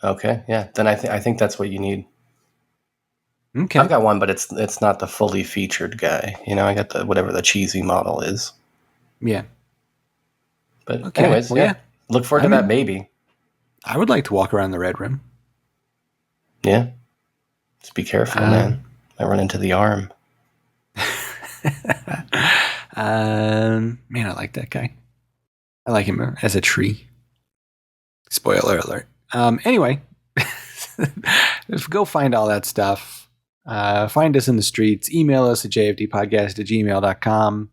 [SPEAKER 8] Okay, yeah. Then I think that's what you need.
[SPEAKER 7] Okay.
[SPEAKER 8] I've got one, but it's not the fully featured guy. You know, I got the whatever the cheesy model is.
[SPEAKER 7] Yeah.
[SPEAKER 8] But
[SPEAKER 7] okay.
[SPEAKER 8] anyways,
[SPEAKER 7] well, yeah.
[SPEAKER 8] Look forward to that maybe.
[SPEAKER 7] I would like to walk around the Red Rim.
[SPEAKER 8] Yeah. Just be careful, man. I run into the arm.
[SPEAKER 7] Man, I like that guy. I like him as a tree. Spoiler alert. Anyway, go find all that stuff. Find us in the streets. Email us at jfdpodcast@gmail.com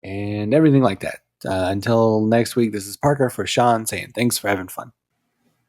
[SPEAKER 7] and everything like that. Until next week, this is Parker for Sean saying thanks for having fun.